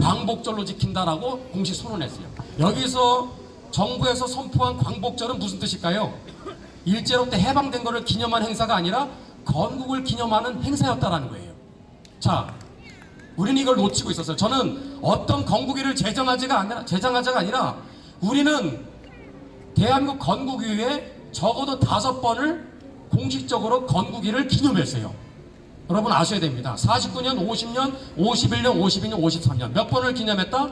S6: 광복절로 지킨다라고 공식 선언했어요. 여기서 정부에서 선포한 광복절은 무슨 뜻일까요? 일제로부터 해방된 것을 기념한 행사가 아니라 건국을 기념하는 행사였다라는 거예요. 자, 우리는 이걸 놓치고 있었어요. 저는 어떤 건국일을 제정하자가 아니라 우리는 대한민국 건국 이후에 적어도 5번을 공식적으로 건국일을 기념했어요. 여러분 아셔야 됩니다. 49년, 50년, 51년, 52년, 53년 몇 번을 기념했다?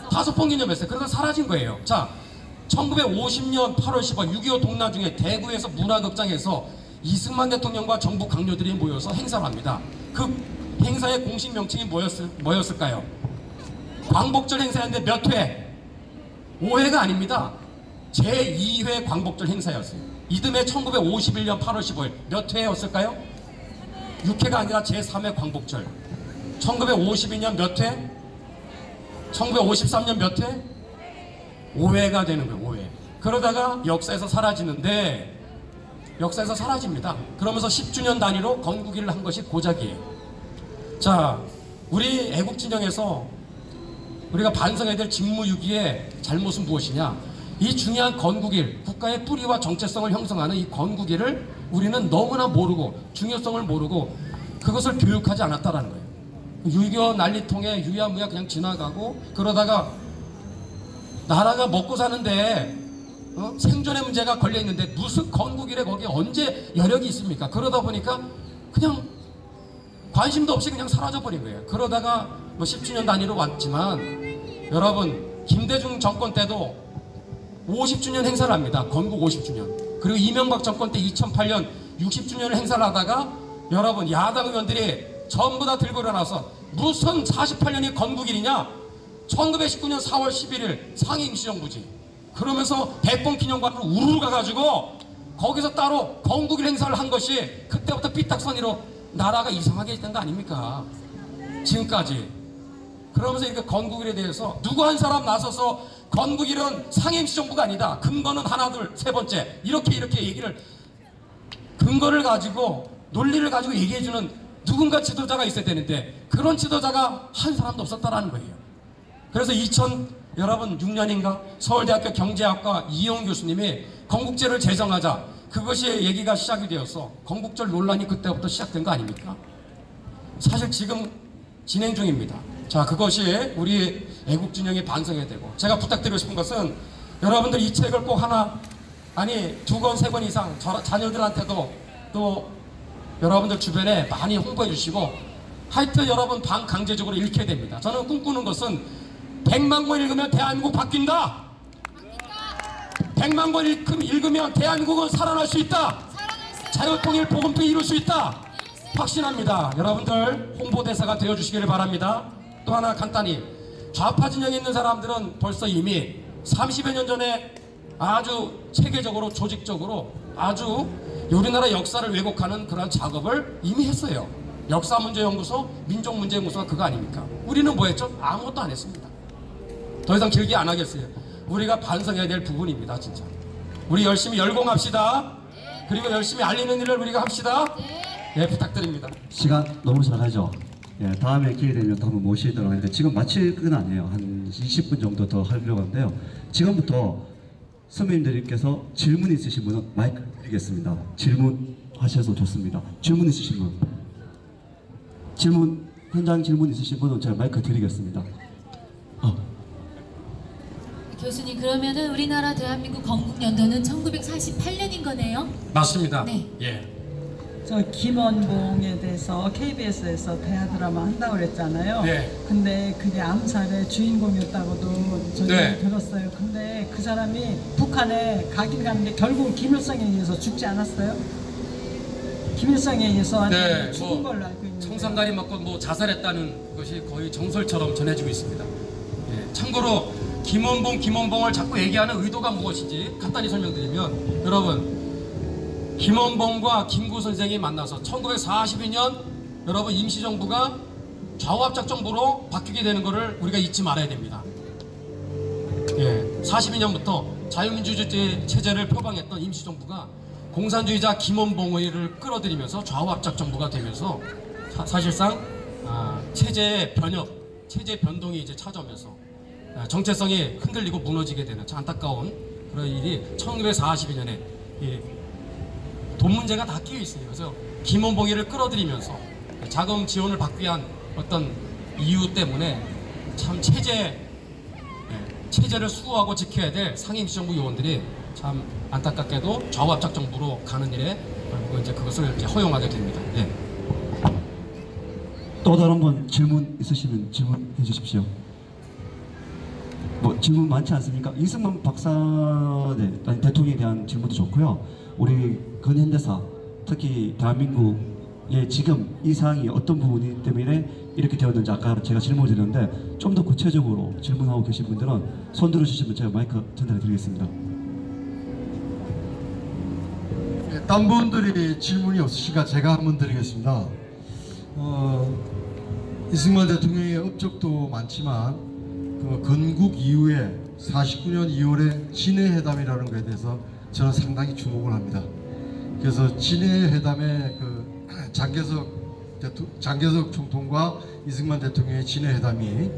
S6: 5번 기념했어요. 그래서 사라진 거예요. 자, 1950년 8월 10일 6.25 동란 중에 대구에서 문화극장에서 이승만 대통령과 정부 강요들이 모여서 행사를 합니다. 그 행사의 공식 명칭이 뭐였을까요? 광복절 행사였는데 몇 회? 5회가 아닙니다. 제2회 광복절 행사였어요. 이듬해 1951년 8월 15일 몇 회였을까요? 6회가 아니라 제3회 광복절. 1952년 몇 회? 1953년 몇 회? 5회가 되는 거예요. 5회. 그러다가 역사에서 사라지는데 역사에서 사라집니다. 그러면서 10주년 단위로 건국일을 한 것이 고작이에요. 자, 우리 애국진영에서 우리가 반성해야 될 직무유기의 잘못은 무엇이냐? 이 중요한 건국일, 국가의 뿌리와 정체성을 형성하는 이 건국일을 우리는 너무나 모르고 중요성을 모르고 그것을 교육하지 않았다라는 거예요. 6.25 난리통에 유야무야 그냥 지나가고 그러다가 나라가 먹고 사는데 생존의 문제가 걸려있는데 무슨 건국일에 거기에 언제 여력이 있습니까? 그러다 보니까 그냥 관심도 없이 그냥 사라져버린 거예요. 그러다가 뭐 10주년 단위로 왔지만 여러분 김대중 정권 때도 50주년 행사를 합니다. 건국 50주년. 그리고 이명박 정권 때 2008년 60주년을 행사를 하다가 여러분 야당 의원들이 전부 다 들고 일어나서 무슨 48년이 건국일이냐? 1919년 4월 11일 상해 임시정부지. 그러면서 백봉기념관으로 우르르 가가지고 거기서 따로 건국일 행사를 한 것이 그때부터 삐딱선이로 나라가 이상하게 된 거 아닙니까? 지금까지. 그러면서 이렇게 건국일에 대해서 누구 한 사람 나서서 건국일은 상해 임시정부가 아니다. 근거는 하나, 둘, 세 번째. 이렇게 얘기를 근거를 가지고 논리를 가지고 얘기해주는 누군가 지도자가 있어야 되는데 그런 지도자가 한 사람도 없었다라는 거예요. 그래서 2006년인가 서울대학교 경제학과 이용 교수님이 건국제를 제정하자 그것이 얘기가 시작이 되어서 건국절 논란이 그때부터 시작된 거 아닙니까? 사실 지금 진행 중입니다. 자, 그것이 우리 애국진영이 반성해야 되고 제가 부탁드리고 싶은 것은 여러분들 이 책을 꼭 하나 아니 2권, 3권 이상 자녀들한테도 또 여러분들 주변에 많이 홍보해 주시고 하여튼 여러분 반강제적으로 읽혀야 됩니다. 저는 꿈꾸는 것은 100만 권 읽으면 대한민국 바뀐다. 100만 권 읽으면 대한민국은 살아날 수 있다. 자유통일 복음도 이룰 수 있다. 확신합니다. 여러분들 홍보대사가 되어주시기를 바랍니다. 또 하나 간단히 좌파 진영에 있는 사람들은 벌써 이미 30여 년 전에 아주 체계적으로 조직적으로 아주 우리나라 역사를 왜곡하는 그런 작업을 이미 했어요. 역사문제연구소, 민족문제연구소가 그거 아닙니까? 우리는 뭐 했죠? 아무것도 안 했습니다. 더 이상 길게 안 하겠어요. 우리가 반성해야 될 부분입니다. 진짜 우리 열심히 열공합시다. 그리고 열심히 알리는 일을 우리가 합시다. 네, 부탁드립니다.
S2: 시간 너무 잘 가죠. 예, 다음에 기회 되면 또 한번 모시도록 하는데 지금 마칠 건 아니에요. 한 20분 정도 더 하려고 하는데요. 지금부터 선배님들께서 질문 있으신 분은 마이크 드리겠습니다. 질문하셔서 좋습니다. 질문 있으신 분, 현장 질문 있으신 분은 제가 마이크 드리겠습니다.
S1: 교수님, 그러면은 우리나라 대한민국 건국연도는 1948년인 거네요?
S6: 맞습니다.
S1: 네.
S6: 예.
S5: 저 김원봉에 대해서 KBS에서 대하 드라마 한다고 그랬잖아요.
S6: 네.
S5: 근데 그게 암살의 주인공이었다고도 저희
S6: 네.
S5: 들었어요. 근데 그 사람이 북한에 가긴 가는데 결국 김일성에 의해서 죽지 않았어요? 김일성에 의해서
S6: 네,
S5: 죽은 걸로 알고 있는데.
S6: 청산가리 맞고 뭐 자살했다는 것이 거의 정설처럼 전해지고 있습니다. 예. 참고로 김원봉을 자꾸 얘기하는 의도가 무엇인지 간단히 설명드리면, 여러분, 김원봉과 김구 선생이 만나서 1942년 여러분 임시정부가 좌우합작정부로 바뀌게 되는 것을 우리가 잊지 말아야 됩니다. 예, 42년부터 자유민주주의 체제를 표방했던 임시정부가 공산주의자 김원봉을 끌어들이면서 좌우합작정부가 되면서 사실상 체제의 변혁, 체제 변동이 이제 찾아오면서 정체성이 흔들리고 무너지게 되는 안타까운 그런 일이 1942년에 돈 문제가 다 끼어 있어요. 그래서 김원봉이를 끌어들이면서 자금 지원을 받기 위한 어떤 이유 때문에 참 체제를 수호하고 지켜야 될 상임시정부 요원들이 참 안타깝게도 좌우합작 정부로 가는 일에 결국 이제 그것을 이제 허용하게 됩니다. 네.
S2: 또 다른 분 질문 있으시면 질문해 주십시오. 뭐 질문 많지 않습니까? 이승만 박사 대통령에 대한 질문도 좋고요. 우리 근현대사, 특히 대한민국의 지금 이 상황이 어떤 부분이 때문에 이렇게 되었는지 아까 제가 질문을 드렸는데 좀 더 구체적으로 질문하고 계신 분들은 손 들어주시면 제가 마이크 전달해 드리겠습니다.
S3: 네, 딴 분들이 질문이 없으시니까 제가 한번 드리겠습니다. 이승만 대통령의 업적도 많지만 그 건국 이후에 49년 2월에 진해회담이라는 것에 대해서 저는 상당히 주목을 합니다. 그래서 진해회담의 그 장개석 총통과 이승만 대통령의 진해회담이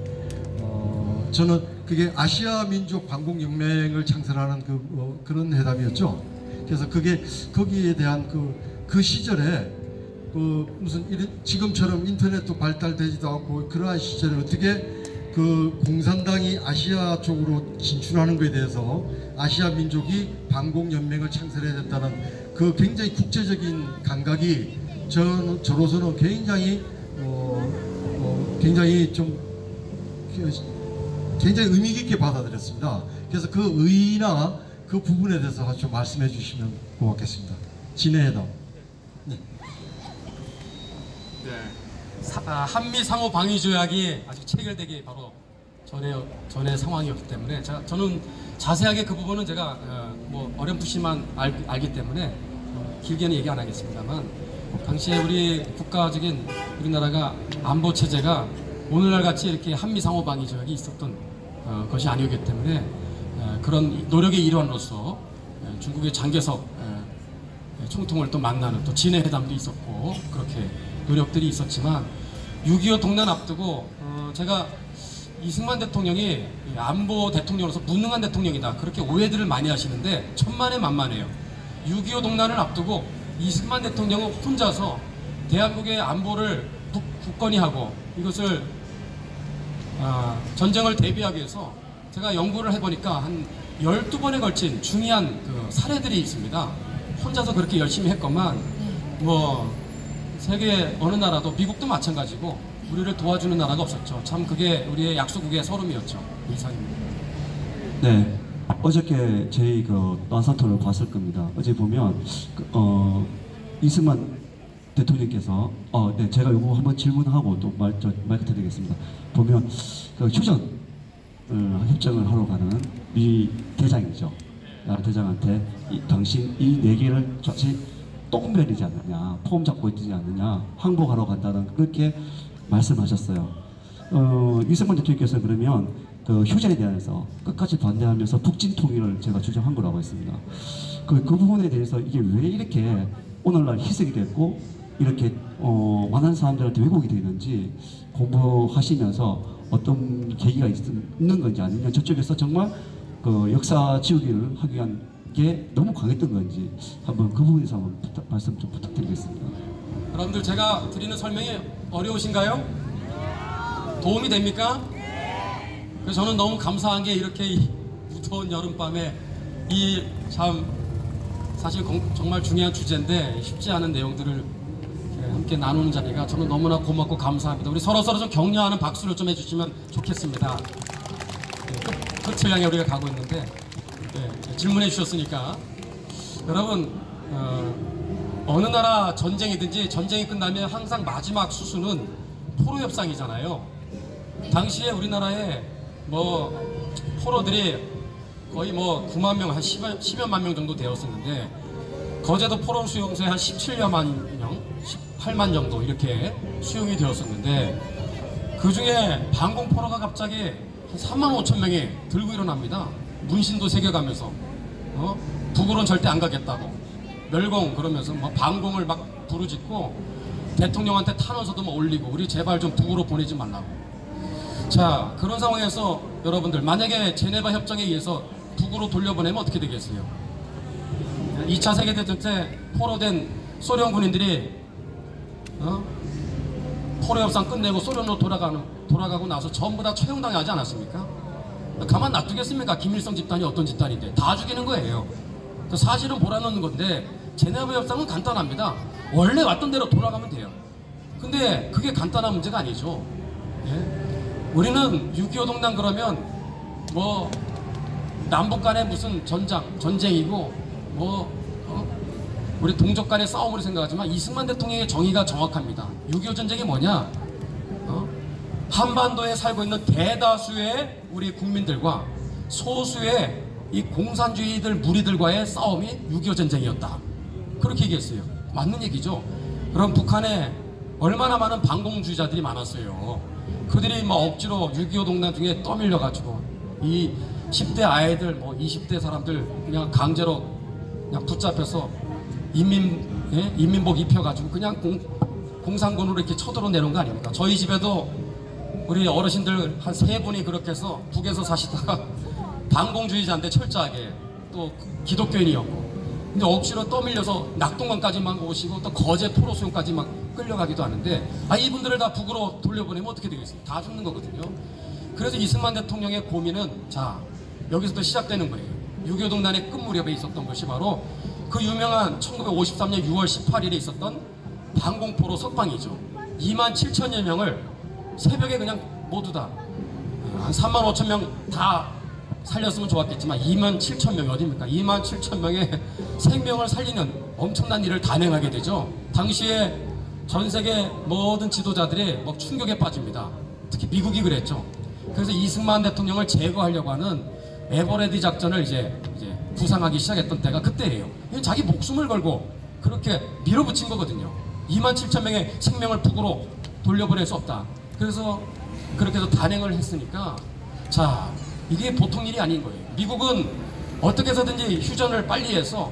S3: 저는 그게 아시아 민족 반공연맹을 창설하는 그런 회담이었죠. 그래서 그게 거기에 대한 그 시절에 무슨 지금처럼 인터넷도 발달되지도 않고 그러한 시절에 어떻게 그 공산당이 아시아 쪽으로 진출하는 것에 대해서 아시아 민족이 반공연맹을 창설해야 됐다는 그 굉장히 국제적인 감각이 저로서는 굉장히 굉장히 의미 깊게 받아들였습니다. 그래서 그 의의나 그 부분에 대해서 좀 말씀해 주시면 고맙겠습니다. 진해회담. 네.
S6: 한미 상호 방위 조약이 아직 체결되기 바로 전의 상황이었기 때문에 저는 자세하게 그 부분은 제가 뭐 어렴풋이만 알기 때문에 길게는 얘기 안 하겠습니다만, 당시에 우리 국가적인 우리나라가 안보 체제가 오늘날 같이 이렇게 한미 상호 방위 조약이 있었던 것이 아니었기 때문에 그런 노력의 일환으로서 중국의 장개석 총통을 또 만나는 또 진해회담도 있었고 그렇게 노력들이 있었지만 6.25 동란 앞두고 제가 이승만 대통령이 안보 대통령으로서 무능한 대통령이다 그렇게 오해들을 많이 하시는데 천만에만만해요. 6.25 동란을 앞두고 이승만 대통령은 혼자서 대한민국의 안보를 굳건히하고 이것을 전쟁을 대비하기 위해서 제가 연구를 해보니까 한 12번에 걸친 중요한 그 사례들이 있습니다. 혼자서 그렇게 열심히 했건만 뭐 세계 어느 나라도 미국도 마찬가지고 우리를 도와주는 나라가 없었죠. 참 그게 우리의 약소국의 서름이었죠. 이상입니다.
S2: 네, 어저께 저희 그 난사토를 봤을 겁니다. 어제 보면 이승만 대통령께서 네, 제가 요거 한번 질문하고 또 마이크 드리겠습니다. 보면 그 휴전 협정을 하러 가는 미 대장이죠. 대장한테 당신 이 4개를 자칫 똥변이지 않느냐, 폼 잡고 있지 않느냐, 항복하러 간다는 그렇게 말씀하셨어요. 이승만 대통령께서 그러면 그 휴전에 대해서 끝까지 반대하면서 북진 통일을 제가 주장한 거라고 했습니다. 그 부분에 대해서 이게 왜 이렇게 오늘날 희석이 됐고 이렇게 많은 사람들한테 왜곡이 되는지 공부하시면서 어떤 계기가 있는 건지 아니면 저쪽에서 정말 그 역사 지우기를 하기 위한 게 너무 강했던 건지 한번 그 부분에서 한번 말씀 좀 부탁드리겠습니다.
S6: 여러분들 제가 드리는 설명이 어려우신가요? 도움이 됩니까? 그래서 저는 너무 감사한 게 이렇게 이 무더운 여름밤에 이 참 사실 정말 중요한 주제인데 쉽지 않은 내용들을 함께 나누는 자리가 저는 너무나 고맙고 감사합니다. 우리 서로 좀 격려하는 박수를 좀 해주시면 좋겠습니다. 끝을 향해 우리가 가고 있는데 질문해 주셨으니까 여러분 어느 나라 전쟁이든지 전쟁이 끝나면 항상 마지막 수순은 포로협상이잖아요. 당시에 우리나라에 뭐 포로들이 거의 뭐 9만 명, 한 10여만 명 정도 되었었는데 거제도 포로 수용소에 한 17여만 명, 18만 정도 이렇게 수용이 되었었는데 그 중에 반공 포로가 갑자기 한 3만 5천 명이 들고 일어납니다. 문신도 새겨가면서 북으로는 절대 안 가겠다고 멸공 그러면서 뭐 반공을 막 부르짖고 대통령한테 탄원서도 막 올리고 우리 제발 좀 북으로 보내지 말라고. 자, 그런 상황에서 여러분들 만약에 제네바 협정에 의해서 북으로 돌려보내면 어떻게 되겠어요? 2차 세계대전 때 포로된 소련 군인들이 포로 협상 끝내고 소련으로 돌아가고 나서 전부 다 처형당하지 않았습니까? 가만 놔두겠습니까? 김일성 집단이 어떤 집단인데 다 죽이는 거예요. 사실은 몰아넣는 건데 제네바 협상은 간단합니다. 원래 왔던 대로 돌아가면 돼요. 근데 그게 간단한 문제가 아니죠. 예? 우리는 6.25 동란 그러면 뭐 남북 간에 무슨 전쟁이고 뭐 우리 동족 간의 싸움으로 생각하지만 이승만 대통령의 정의가 정확합니다. 6.25 전쟁이 뭐냐? 한반도에 살고 있는 대다수의 우리 국민들과 소수의 이 공산주의들 무리들과의 싸움이 6.25 전쟁이었다. 그렇게 얘기했어요. 맞는 얘기죠. 그럼 북한에 얼마나 많은 반공주의자들이 많았어요. 그들이 막 억지로 6.25 동란 중에 떠밀려가지고 이 10대 아이들 뭐 20대 사람들 그냥 강제로 그냥 붙잡혀서 인민복 입혀가지고 그냥 공산군으로 이렇게 쳐들어 내놓은 거 아닙니까? 저희 집에도 우리 어르신들 한 3분이 그렇게 해서 북에서 사시다가 반공주의자인데 철저하게 또 기독교인이었고 근데 억지로 떠밀려서 낙동강까지만 오시고 또 거제 포로수용까지 막 끌려가기도 하는데 이분들을 다 북으로 돌려보내면 어떻게 되겠어요? 다 죽는 거거든요. 그래서 이승만 대통령의 고민은 자 여기서부터 시작되는 거예요. 6.25 동란의 끝 무렵에 있었던 것이 바로 그 유명한 1953년 6월 18일에 있었던 반공포로 석방이죠. 2만 7천여 명을 새벽에 그냥 모두 다 한 3만 5천 명 다 살렸으면 좋았겠지만 2만 7천 명이 어딥니까? 2만 7천 명의 생명을 살리는 엄청난 일을 단행하게 되죠. 당시에 전 세계 모든 지도자들이 막 충격에 빠집니다. 특히 미국이 그랬죠. 그래서 이승만 대통령을 제거하려고 하는 에버레디 작전을 이제 구상하기 시작했던 때가 그때예요. 자기 목숨을 걸고 그렇게 밀어붙인 거거든요. 2만 7천 명의 생명을 북으로 돌려보낼 수 없다. 그래서 그렇게 해서 단행을 했으니까 자 이게 보통 일이 아닌 거예요. 미국은 어떻게 해서든지 휴전을 빨리 해서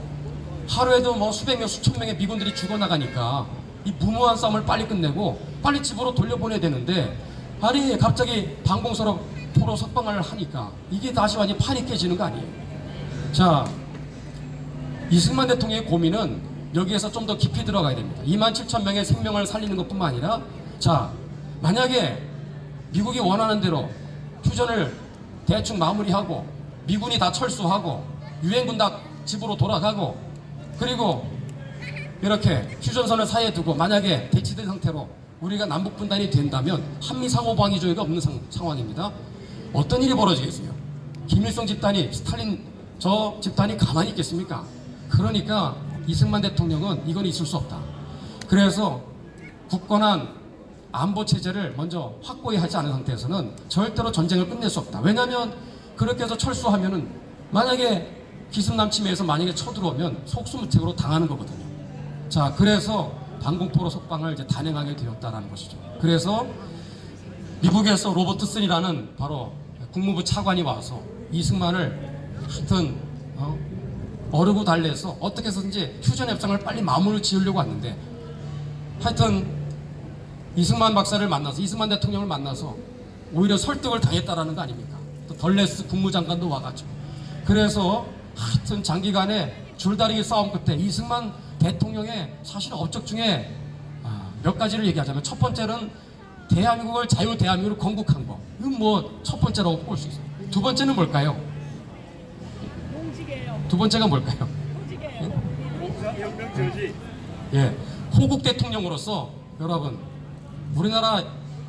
S6: 하루에도 뭐 수백 명 수천 명의 미군들이 죽어나가니까 이 무모한 싸움을 빨리 끝내고 빨리 집으로 돌려보내야 되는데 아니 갑자기 반공서로 포로 석방을 하니까 이게 다시 완전히 판이 깨지는 거 아니에요. 자 이승만 대통령의 고민은 여기에서 좀 더 깊이 들어가야 됩니다. 2만 7천 명의 생명을 살리는 것뿐만 아니라 자 만약에 미국이 원하는 대로 휴전을 대충 마무리하고 미군이 다 철수하고 유엔군 다 집으로 돌아가고 그리고 이렇게 휴전선을 사이에 두고 만약에 대치된 상태로 우리가 남북분단이 된다면 한미 상호방위 조약이 없는 상황입니다. 어떤 일이 벌어지겠어요? 김일성 집단이 스탈린 저 집단이 가만히 있겠습니까? 그러니까 이승만 대통령은 이건 있을 수 없다. 그래서 굳건한 안보 체제를 먼저 확고히 하지 않은 상태에서는 절대로 전쟁을 끝낼 수 없다. 왜냐하면 그렇게 해서 철수하면은 만약에 기습남침해에서 만약에 쳐들어오면 속수무책으로 당하는 거거든요. 자, 그래서 방공포로 석방을 이제 단행하게 되었다라는 것이죠. 그래서 미국에서 로버트슨이라는 바로 국무부 차관이 와서 이승만을 하여튼 어르고 달래서 어떻게 해서든지 휴전 협상을 빨리 마무리를 지으려고 왔는데, 하여튼 이승만 박사를 만나서, 이승만 대통령을 만나서 오히려 설득을 당했다라는 거 아닙니까? 또 덜레스 국무장관도 와가지고. 그래서 하여튼 장기간의 줄다리기 싸움 끝에 이승만 대통령의 사실 업적 중에 몇 가지를 얘기하자면, 첫 번째는 대한민국을 자유 대한민국으로 건국한 거. 이건 뭐 첫 번째라고 볼 수 있어요. 두 번째는 뭘까요? 두 번째가 뭘까요? 예, 호국 대통령으로서 여러분, 우리나라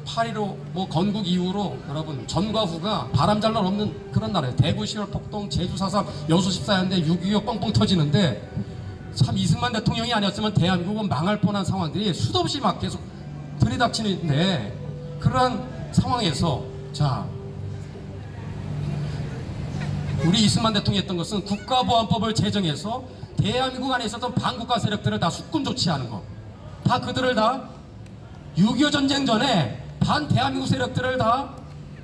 S6: 8.15 뭐 건국 이후로 여러분 전과 후가 바람잘 날 없는 그런 나라예요. 대구 10월 폭동, 제주 4.3, 여수 14연대, 6.25 뻥뻥 터지는데, 참 이승만 대통령이 아니었으면 대한민국은 망할 뻔한 상황들이 수도 없이 막 계속 들이닥치는데, 그러한 상황에서 자, 우리 이승만 대통령이 했던 것은 국가보안법을 제정해서 대한민국 안에 있었던 반국가 세력들을 다 숙군 조치하는 거, 다 그들을 다 6.25 전쟁 전에 반 대한민국 세력들을 다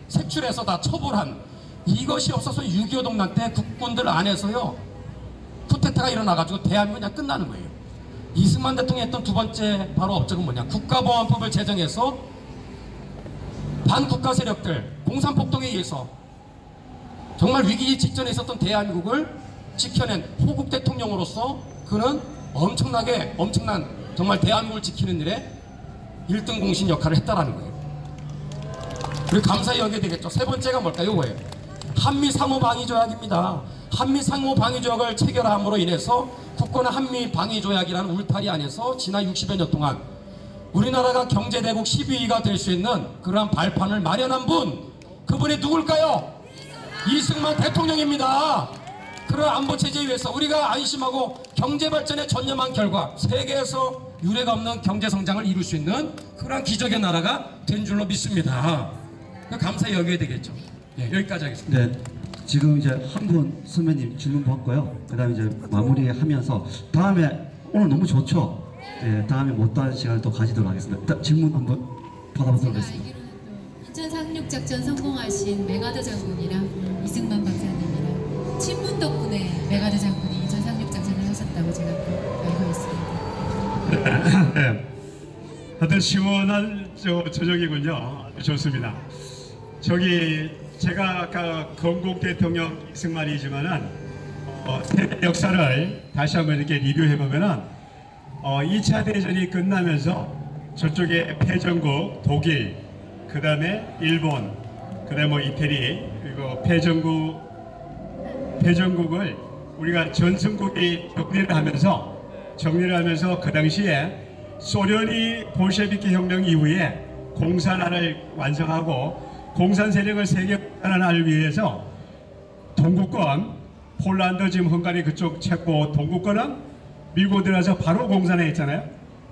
S6: 색출해서 다 처벌한, 이것이 없어서 6.25 동란 때 국군들 안에서요 쿠데타가 일어나가지고 대한민국이 그냥 끝나는 거예요. 이승만 대통령이 했던 두 번째 바로 업적은 뭐냐, 국가보안법을 제정해서 반국가 세력들 공산폭동에 의해서 정말 위기 직전에 있었던 대한민국을 지켜낸 호국 대통령으로서 그는 엄청난 정말 대한민국을 지키는 일에 1등 공신 역할을 했다라는 거예요. 그리고 감사히 여겨야 되겠죠. 세 번째가 뭘까요? 이거예요. 한미상호방위조약입니다. 한미상호방위조약을 체결함으로 인해서 국권의 한미방위조약이라는 울타리 안에서 지난 60여 년 동안 우리나라가 경제대국 12위가 될 수 있는 그러한 발판을 마련한 분, 그분이 누굴까요? 이승만 대통령입니다. 그런 안보체제에 의해서 우리가 안심하고 경제발전에 전념한 결과 세계에서 유례가 없는 경제성장을 이룰 수 있는 그런 기적의 나라가 된 줄로 믿습니다. 감사히 여겨야 되겠죠. 네, 여기까지 하겠습니다.
S2: 네, 지금 이제 한 분 선배님 질문 받고요. 그 다음에 이제 마무리하면서 다음에 오늘 너무 좋죠? 네, 다음에 못다한 시간을 또 가지도록 하겠습니다. 질문 한번 받아보도록 하겠습니다.
S1: 인천 상륙작전 성공하신 메가더 장군이랑 이승만 박사님이랑 친분 덕분에 메가더 장군이 인천 상륙작전을 하셨다고 제가 알고 있습니다.
S4: 네. 하여튼 시원한 저녁이군요. 좋습니다. 저기 제가 아까 건국 대통령 이승만이지만은 세대 역사를 다시 한번 이렇게 리뷰해 보면은 2차 대전이 끝나면서 저쪽에 패전국 독일, 그 다음에 일본, 그 다음에 뭐 이태리, 그리고 패전국을 우리가 전승국이 정리를 하면서 그 당시에 소련이 볼셰비키 혁명 이후에 공산화를 완성하고 공산 세력을 세계화하기 위해서 동구권, 폴란드 지금 헝가리 그쪽 체코 동구권은 밀고 들어가서 바로 공산화했잖아요.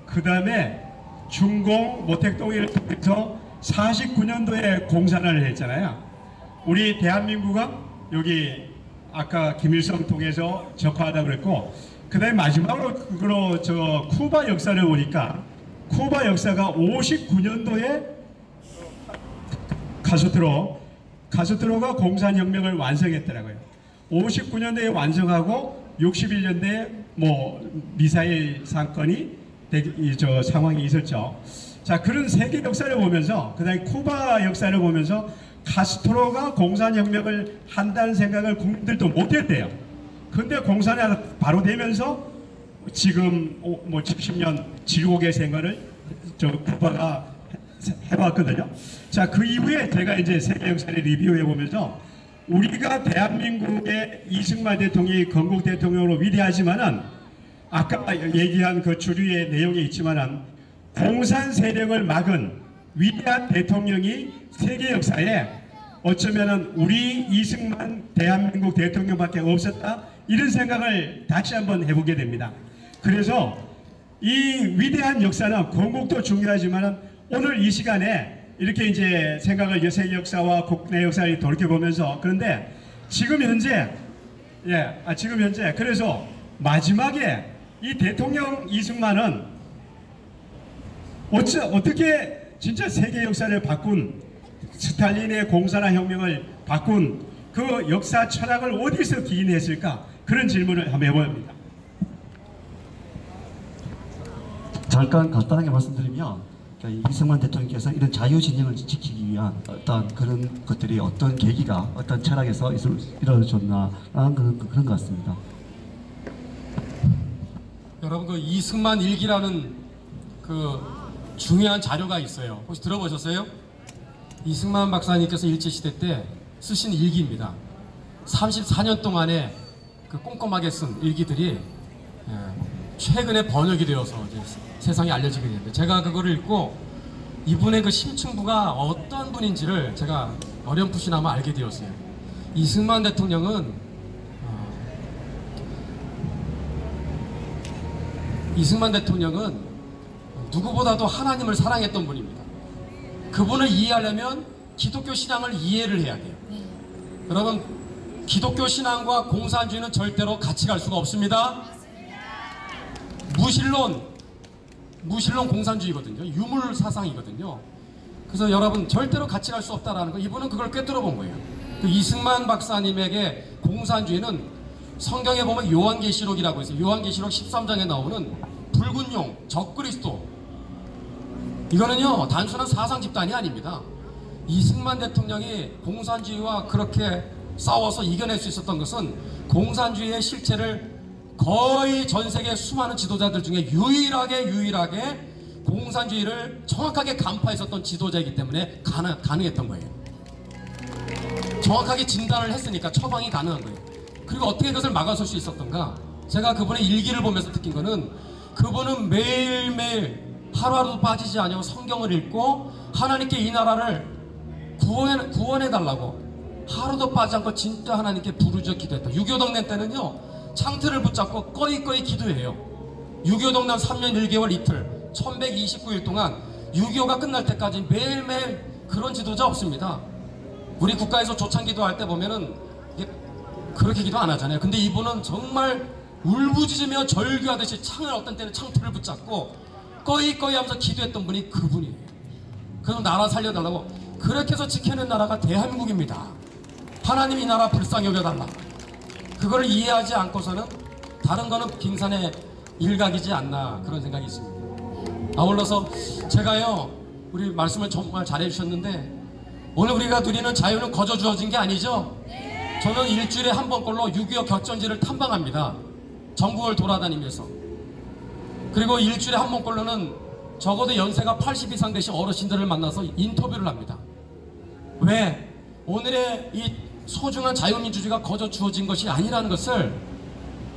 S4: 그 다음에 중공 모택동의를 통해서 49년도에 공산화를 했잖아요. 우리 대한민국은 여기 아까 김일성 통해서 적화하다 그랬고, 그 다음에 마지막으로 저 쿠바 역사를 보니까 쿠바 역사가 59년도에 카스트로가 공산혁명을 완성했더라고요. 59년도에 완성하고 61년도에 뭐 미사일 사건이 상황이 있었죠. 자, 그런 세계 역사를 보면서, 그 다음에 쿠바 역사를 보면서 카스트로가 공산혁명을 한다는 생각을 국민들도 못했대요. 근데 공산화 바로 되면서 지금 뭐 70년 질곡의 생활을 쿠바가 해왔거든요. 자, 그 이후에 제가 이제 세계 역사를 리뷰해 보면서 우리가 대한민국의 이승만 대통령이 건국 대통령으로 위대하지만은 아까 얘기한 그 주류의 내용에 있지만은 공산 세력을 막은 위대한 대통령이 세계 역사에 어쩌면은 우리 이승만 대한민국 대통령밖에 없었다, 이런 생각을 다시 한번 해보게 됩니다. 그래서 이 위대한 역사는 건국도 중요하지만은 오늘 이 시간에 이렇게 이제 생각을 여세 역사와 국내 역사를 돌이켜보면서, 그런데 지금 현재 그래서 마지막에 이 대통령 이승만은 어떻게 진짜 세계 역사를 바꾼, 스탈린의 공산화 혁명을 바꾼 그 역사 철학을 어디서 기인했을까? 그런 질문을 한번 해봅니다.
S2: 잠깐 간단하게 말씀드리면 이승만 대통령께서 이런 자유진영을 지키기 위한 어떤 그런 것들이 어떤 계기가 어떤 철학에서 이루어졌나라는 그런 것 같습니다.
S6: 여러분 그 이승만 일기라는 그 중요한 자료가 있어요. 혹시 들어보셨어요? 이승만 박사님께서 일제시대 때 쓰신 일기입니다. 34년 동안에 그 꼼꼼하게 쓴 일기들이 최근에 번역이 되어서 이제 세상에 알려지게 됐는데, 제가 그거를 읽고 이분의 그 심층부가 어떤 분인지를 제가 어렴풋이나마 알게 되었어요. 이승만 대통령은 누구보다도 하나님을 사랑했던 분입니다. 그분을 이해하려면 기독교 신앙을 이해를 해야 돼요. 여러분, 기독교 신앙과 공산주의는 절대로 같이 갈 수가 없습니다. 무신론 공산주의거든요. 유물 사상이거든요. 그래서 여러분 절대로 같이 갈 수 없다라는 거, 이분은 그걸 꿰뚫어 본 거예요. 그 이승만 박사님에게 공산주의는 성경에 보면 요한계시록이라고 있어요. 요한계시록 13장에 나오는 붉은 용, 적그리스도, 이거는요 단순한 사상 집단이 아닙니다. 이승만 대통령이 공산주의와 그렇게 싸워서 이겨낼 수 있었던 것은 공산주의의 실체를 거의 전 세계 수많은 지도자들 중에 유일하게 공산주의를 정확하게 간파했었던 지도자이기 때문에 가능했던 거예요. 정확하게 진단을 했으니까 처방이 가능한 거예요. 그리고 어떻게 그것을 막아설 수 있었던가? 제가 그분의 일기를 보면서 느낀 거는, 그분은 매일매일 하루하루도 빠지지 않고 성경을 읽고 하나님께 이 나라를 구원해달라고 하루도 빠지지 않고 진짜 하나님께 부르짖어 기도했다. 6.25 동란 때는요 창틀을 붙잡고 꺼이꺼이 기도해요. 6.25 동란 3년 1개월 이틀 1129일 동안 6.25가 끝날 때까지 매일매일, 그런 지도자 없습니다. 우리 국가에서 조창기도 할 때 보면은 이게 그렇게 기도 안 하잖아요. 근데 이분은 정말 울부짖으며 절규하듯이 어떤 때는 창틀을 붙잡고 꺼이꺼이 하면서 기도했던 분이 그분이에요. 그래서 나라 살려달라고 그렇게 해서 지켜낸 나라가 대한민국입니다. 하나님 이 나라 불쌍히 여겨달라. 그걸 이해하지 않고서는 다른 거는 빙산의 일각이지 않나, 그런 생각이 있습니다. 아울러서 제가요, 우리 말씀을 정말 잘해 주셨는데, 오늘 우리가 누리는 자유는 거저 주어진 게 아니죠? 저는 일주일에 한 번꼴로 6.25 격전지를 탐방합니다. 전국을 돌아다니면서. 그리고 일주일에 한 번꼴로는 적어도 연세가 80 이상 되신 어르신들을 만나서 인터뷰를 합니다. 왜? 오늘의 이 소중한 자유민주주의가 거저 주어진 것이 아니라는 것을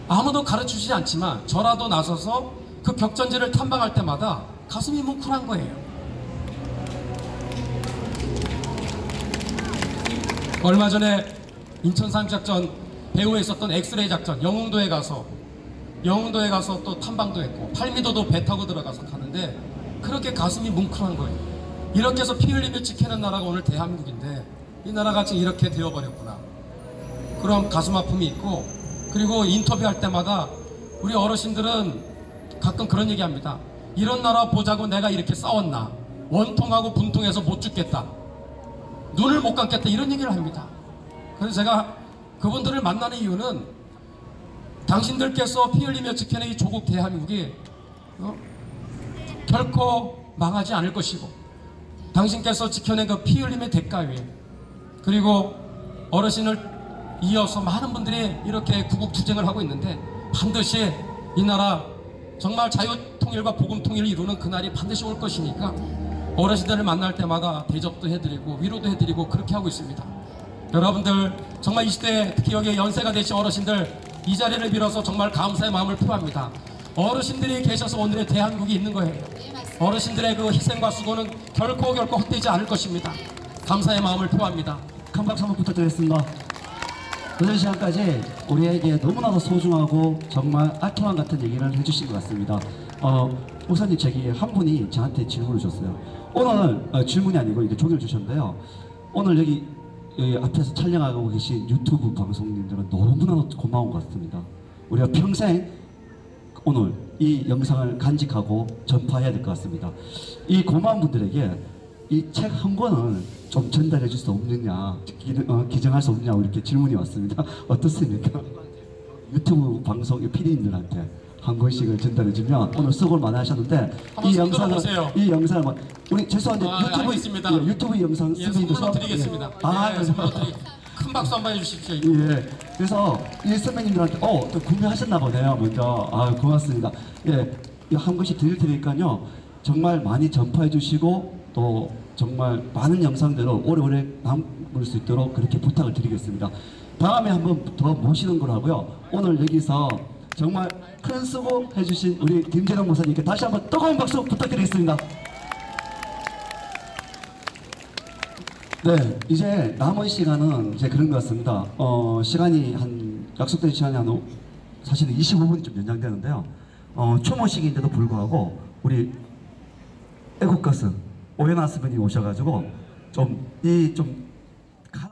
S6: 아무도 가르쳐주지 않지만 저라도 나서서 그 격전지를 탐방할 때마다 가슴이 뭉클한 거예요. 얼마 전에 인천 상륙작전 배후에 있었던 엑스레이 작전, 영흥도에 가서 또 탐방도 했고, 팔미도도 배 타고 들어가서 가는데 그렇게 가슴이 뭉클한 거예요. 이렇게 해서 피 흘리며 지키는 나라가 오늘 대한민국인데 이 나라가 지금 이렇게 되어버렸구나, 그런 가슴 아픔이 있고, 그리고 인터뷰할 때마다 우리 어르신들은 가끔 그런 얘기합니다. 이런 나라 보자고 내가 이렇게 싸웠나, 원통하고 분통해서 못 죽겠다, 눈을 못 감겠다, 이런 얘기를 합니다. 그래서 제가 그분들을 만나는 이유는, 당신들께서 피 흘리며 지켜낸 이 조국 대한민국이 결코 망하지 않을 것이고, 당신께서 지켜낸 그 피 흘림의 대가 위에, 그리고 어르신을 이어서 많은 분들이 이렇게 구국투쟁을 하고 있는데, 반드시 이 나라 정말 자유통일과 복음통일을 이루는 그날이 반드시 올 것이니까 어르신들을 만날 때마다 대접도 해드리고 위로도 해드리고 그렇게 하고 있습니다. 여러분들 정말 이 시대에, 특히 여기 연세가 되신 어르신들, 이 자리를 빌어서 정말 감사의 마음을 표합니다. 어르신들이 계셔서 오늘의 대한민국이 있는 거예요. 어르신들의 그 희생과 수고는 결코 헛되지 않을 것입니다. 감사의 마음을 표합니다.
S2: 큰 박수 한번 부탁드리겠습니다. 늦은 시간까지 우리에게 너무나도 소중하고 정말 알토란 같은 얘기를 해주신 것 같습니다. 목사님 저기 한 분이 저한테 질문을 줬어요. 오늘 질문이 아니고 이게 종이를 주셨는데요. 오늘 여기 앞에서 촬영하고 계신 유튜브 방송님들은 너무나 고마운 것 같습니다. 우리가 평생 오늘 이 영상을 간직하고 전파해야 될 것 같습니다. 이 고마운 분들에게 이 책 한 권을 좀 전달해 줄 수 없느냐, 기증할 수 없느냐 이렇게 질문이 왔습니다. 어떻습니까? 유튜브 방송 PD님들한테 한 권씩을 전달해 주면 오늘 수고를 많이 하셨는데 이 영상을 우리 죄송한데 유튜브 영상
S6: 선물로 드리겠습니다. 큰 박수 한번 해주십시오.
S2: 예. 그래서 이 선배님들한테 또 구매하셨나 보네요. 먼저 고맙습니다. 예, 한 권씩 드릴 테니까요. 정말 많이 전파해 주시고 또 정말 많은 영상들을 오래오래 남을 수 있도록 그렇게 부탁을 드리겠습니다. 다음에 한번 더 모시는 걸 하고요. 오늘 여기서 정말 큰 수고 해주신 우리 김재동 목사님께 다시 한번 뜨거운 박수 부탁드리겠습니다. 네, 이제 남은 시간은 이제 그런 것 같습니다. 시간이 약속된 시간이 사실은 25분이 좀 연장되는데요. 추모 시기인데도 불구하고 우리 애국가수 오연아 선배님 오셔가지고 좀